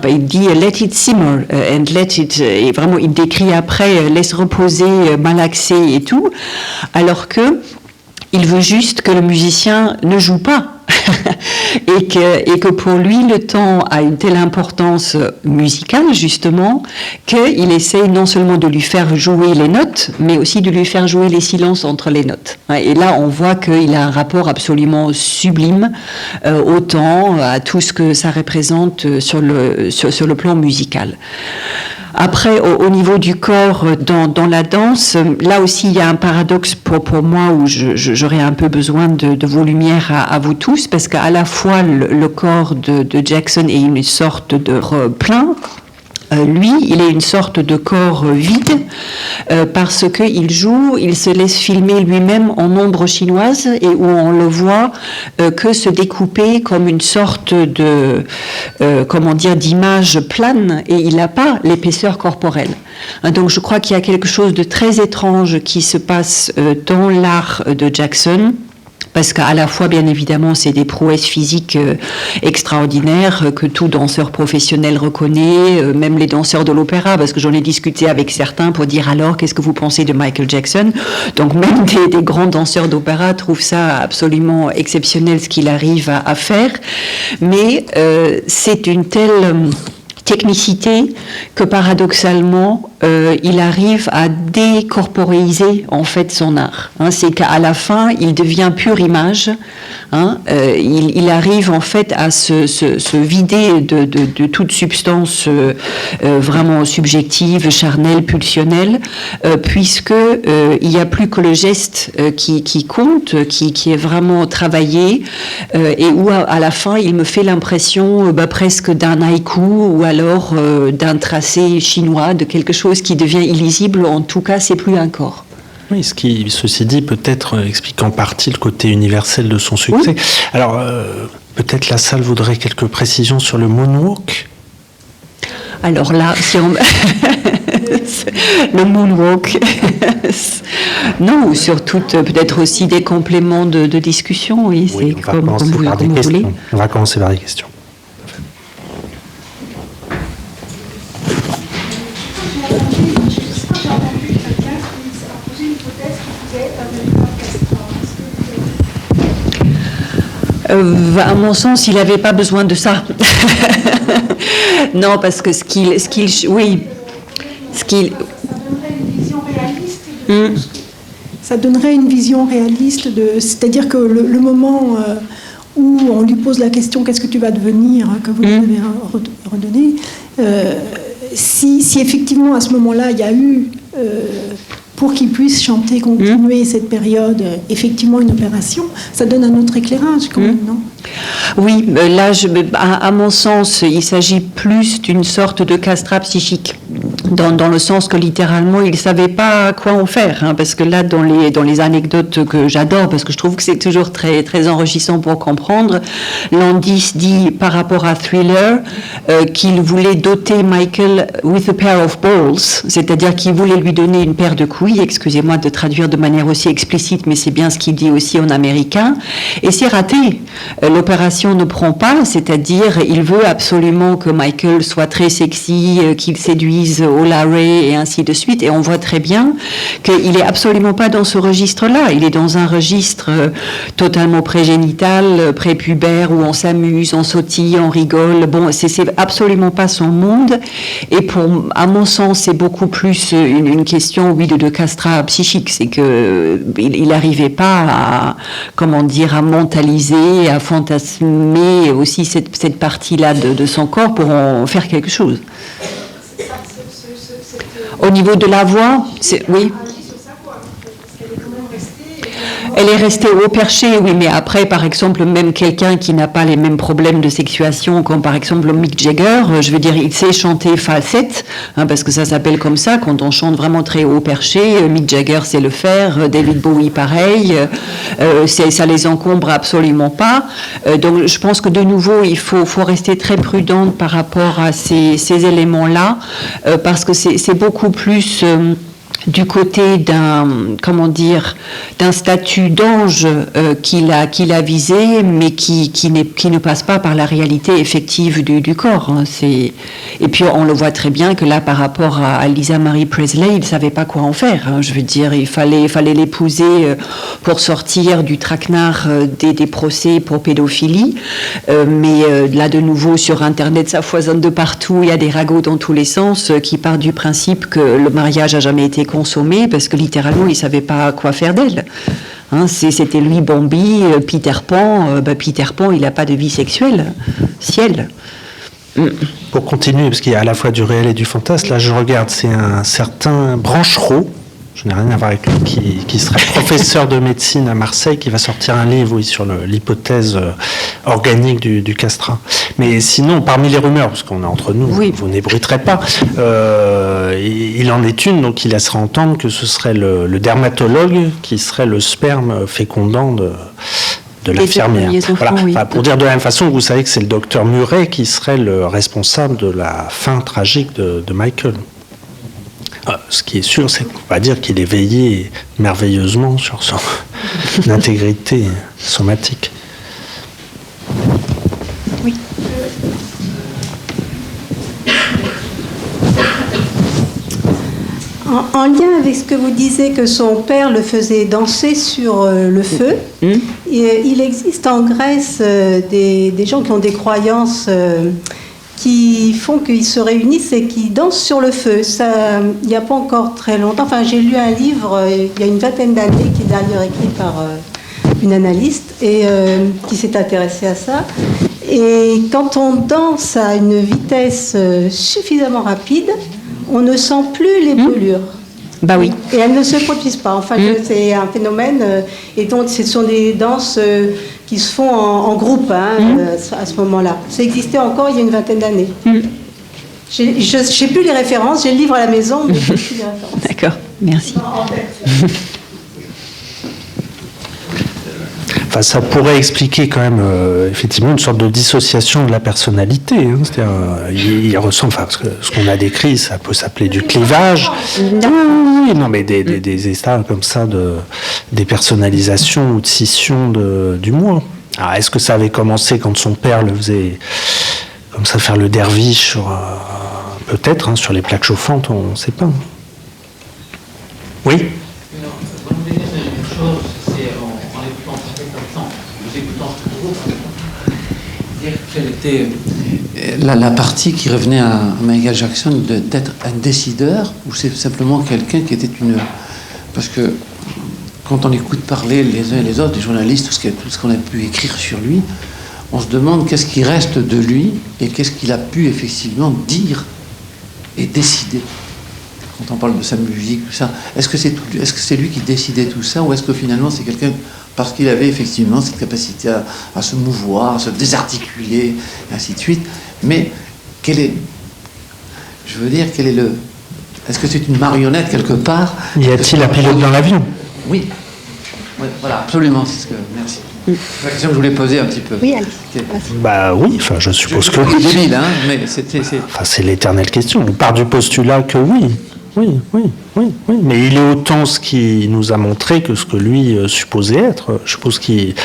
B: Il dit let it simmer and let it, et vraiment il décrit après laisse reposer, malaxer et tout, alors que il veut juste que le musicien ne joue pas. et que pour lui, le temps a une telle importance musicale, justement, qu'il essaye non seulement de lui faire jouer les notes, mais aussi de lui faire jouer les silences entre les notes. Et là, on voit qu'il a un rapport absolument sublime au temps, à tout ce que ça représente sur le plan musical. Après, au niveau du corps, dans la danse, là aussi, il y a un paradoxe pour moi où j'aurais un peu besoin de vos lumières à vous tous, parce qu'à la fois, le corps de Jackson est une sorte de plein. Lui, il est une sorte de corps vide parce qu'il joue, il se laisse filmer lui-même en ombre chinoise et où on le voit que se découper comme une sorte de, d'image plane et il n'a pas l'épaisseur corporelle. Donc je crois qu'il y a quelque chose de très étrange qui se passe dans l'art de Jackson. Parce qu'à la fois, bien évidemment, c'est des prouesses physiques extraordinaires que tout danseur professionnel reconnaît, même les danseurs de l'opéra, parce que j'en ai discuté avec certains pour dire alors, qu'est-ce que vous pensez de Michael Jackson? Donc même des grands danseurs d'opéra trouvent ça absolument exceptionnel ce qu'il arrive à faire. Mais c'est une telle technicité que paradoxalement il arrive à décorporéiser en fait son art. C'est qu'à la fin il devient pure image. Il arrive en fait à se vider de toute substance vraiment subjective, charnelle, pulsionnelle, puisque il n'y a plus que le geste qui compte, qui est vraiment travaillé, et où à la fin il me fait l'impression presque d'un haïku ou alors d'un tracé chinois, de quelque chose qui devient illisible. En tout cas, c'est plus un corps.
F: Oui, ce qui, ceci dit, peut-être explique en partie le côté universel de son succès. Oui. Alors, peut-être la salle voudrait quelques précisions sur le moonwalk.
B: Alors là, si on... le moonwalk, non, ou sur peut-être aussi des compléments de discussion, oui, c'est comme vous voulez.
F: On va commencer par des questions.
B: À mon sens, il n'avait pas besoin de ça. Non, parce que
G: ça donnerait une vision réaliste c'est-à-dire que le moment où on lui pose la question qu'est-ce que tu vas devenir, que vous lui avez redonné, si effectivement à ce moment-là il y a eu pour qu'il puisse chanter, continuer cette période, effectivement une opération, ça donne un autre éclairage quand même, non?
B: Oui, là, à mon sens, il s'agit plus d'une sorte de castrat psychique. Dans le sens que littéralement, il ne savait pas quoi en faire, hein, parce que là, dans les anecdotes que j'adore, parce que je trouve que c'est toujours très, très enrichissant pour comprendre, Landis dit par rapport à Thriller qu'il voulait doter Michael with a pair of balls, c'est-à-dire qu'il voulait lui donner une paire de couilles, excusez-moi de traduire de manière aussi explicite, mais c'est bien ce qu'il dit aussi en américain, et c'est raté. L'opération ne prend pas, c'est-à-dire il veut absolument que Michael soit très sexy, qu'il séduise au Larry et ainsi de suite, et on voit très bien qu'il n'est absolument pas dans ce registre-là, il est dans un registre totalement prégénital, prépubère, où on s'amuse, on sautille, on rigole, bon, c'est absolument pas son monde, et à mon sens, c'est beaucoup plus une question, oui, de castrat psychique, c'est qu'il n'arrivait pas à, comment dire, à mentaliser, à fantasmer aussi cette partie-là de son corps pour en faire quelque chose. Au niveau de la voix, oui. Elle est restée au perché, oui, mais après, par exemple, même quelqu'un qui n'a pas les mêmes problèmes de sexuation, comme par exemple Mick Jagger, je veux dire, il sait chanter falsette, hein, parce que ça s'appelle comme ça, quand on chante vraiment très haut perché. Mick Jagger sait le faire, David Bowie pareil, ça les encombre absolument pas. Donc je pense que de nouveau, il faut rester très prudente par rapport à ces éléments-là, parce que c'est beaucoup plus... du côté d'un statut d'ange qu'il a visé, mais qui ne passe pas par la réalité effective du corps. Hein. Et puis on le voit très bien que là, par rapport à Lisa Marie Presley, il ne savait pas quoi en faire. Hein. Je veux dire, il fallait l'épouser pour sortir du traquenard des procès pour pédophilie. Mais là, de nouveau, sur Internet, ça foisonne de partout. Il y a des ragots dans tous les sens qui partent du principe que le mariage n'a jamais été consommé, parce que littéralement, il ne savait pas quoi faire d'elle. Hein, c'était lui, Bambi, Peter Pan. Peter Pan, il n'a pas de vie sexuelle. Ciel.
F: Pour continuer, parce qu'il y a à la fois du réel et du fantasme, là je regarde, c'est un certain Branchereau, je n'ai rien à voir avec lui, qui serait professeur de médecine à Marseille, qui va sortir un livre, oui, sur l'hypothèse organique du castrat. Mais sinon, parmi les rumeurs, parce qu'on est entre nous, oui, vous n'ébruiterez pas, il en est une, donc il laissera entendre que ce serait le dermatologue qui serait le sperme fécondant de l'infirmière. Voilà. Oui. Enfin, pour dire de la même façon, vous savez que c'est le docteur Murray qui serait le responsable de la fin tragique de Michael. Ce qui est sûr, c'est qu'on va dire qu'il est veillé merveilleusement sur son intégrité somatique.
B: Oui.
H: En lien avec ce que vous disiez que son père le faisait danser sur le feu, il existe en Grèce des gens qui ont des croyances qui font qu'ils se réunissent et qui dansent sur le feu. Ça, il n'y a pas encore très longtemps. Enfin, j'ai lu un livre il y a une vingtaine d'années, qui est d'ailleurs écrit par une analyste et qui s'est intéressée à ça. Et quand on danse à une vitesse suffisamment rapide, on ne sent plus les brûlures.
B: Bah oui.
H: Et elles ne se produisent pas. Enfin, c'est un phénomène. Et donc, ce sont des danses qui se font en groupe à ce moment-là. Ça existait encore il y a une vingtaine d'années. Je ne sais plus les références. J'ai le livre à la maison, mais je ne sais plus les références.
B: D'accord, merci.
F: Enfin, ça pourrait expliquer quand même effectivement une sorte de dissociation de la personnalité. Hein. C'est-à-dire, il ressent, enfin, parce que ce qu'on a décrit, ça peut s'appeler du clivage. Oui, non, mais des états comme ça de dépersonnalisation ou de scission du moi. Alors, est-ce que ça avait commencé quand son père le faisait comme ça, faire le derviche sur, peut-être, hein, sur les plaques chauffantes, on ne sait pas. Oui.
I: Quelle était la partie qui revenait à Michael Jackson d'être un décideur, ou c'est simplement quelqu'un qui était une... Parce que quand on écoute parler les uns et les autres, les journalistes, tout ce qu'on a pu écrire sur lui, on se demande qu'est-ce qui reste de lui et qu'est-ce qu'il a pu effectivement dire et décider. Quand on parle de sa musique, tout ça, est-ce que c'est lui qui décidait tout ça, ou est-ce que finalement c'est quelqu'un, parce qu'il avait effectivement cette capacité à se mouvoir, à se désarticuler, et ainsi de suite, mais quel est le Est-ce que c'est une marionnette quelque part?
F: Y a-t-il un pilote dans l'avion?
I: Oui. Oui, voilà, absolument, c'est ce que... Merci. C'est la question que je voulais poser un petit peu.
H: Oui, allez.
F: Bah oui, enfin je suppose que
I: C'est
F: oui.
I: débile, hein, mais c'était...
F: Enfin, c'est l'éternelle question. On part du postulat que oui. Oui. Mais il est autant ce qu'il nous a montré que ce que lui supposait être. Je suppose qu'il...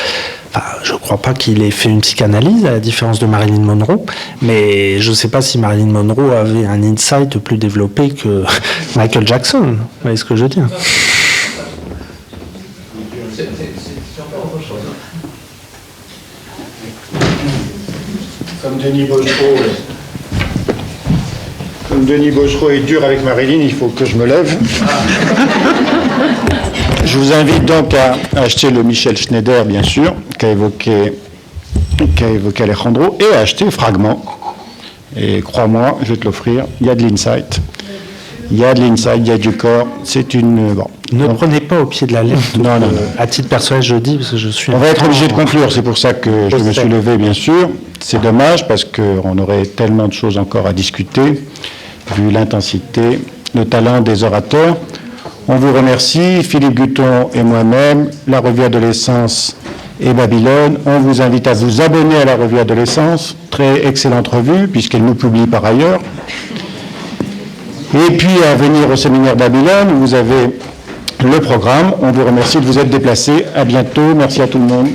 F: Enfin, je ne crois pas qu'il ait fait une psychanalyse, à la différence de Marilyn Monroe, mais je ne sais pas si Marilyn Monroe avait un insight plus développé que Michael Jackson. Vous voyez ce que je veux dire?
E: C'est encore autre chose.
A: Comme Denis Bochereau est dur avec Marilyn, il faut que je me lève. Je vous invite donc à acheter le Michel Schneider, bien sûr, qu'a évoqué Alejandro, et à acheter Fragment. Et crois-moi, je vais te l'offrir, il y a de l'insight. Il y a du corps. C'est une... Bon.
F: Ne prenez pas au pied de la lettre.
A: Non.
F: À titre personnel, je dis, parce que je suis...
A: On va être obligé de conclure, c'est pour ça que je me suis levé, bien sûr. C'est dommage, parce qu'on aurait tellement de choses encore à discuter, vu l'intensité, le talent des orateurs. On vous remercie, Philippe Guton et moi-même, la revue Adolescence et Babylone. On vous invite à vous abonner à la revue Adolescence, très excellente revue, puisqu'elle nous publie par ailleurs. Et puis à venir au séminaire Babylone, où vous avez le programme. On vous remercie de vous être déplacés. À bientôt. Merci à tout le monde.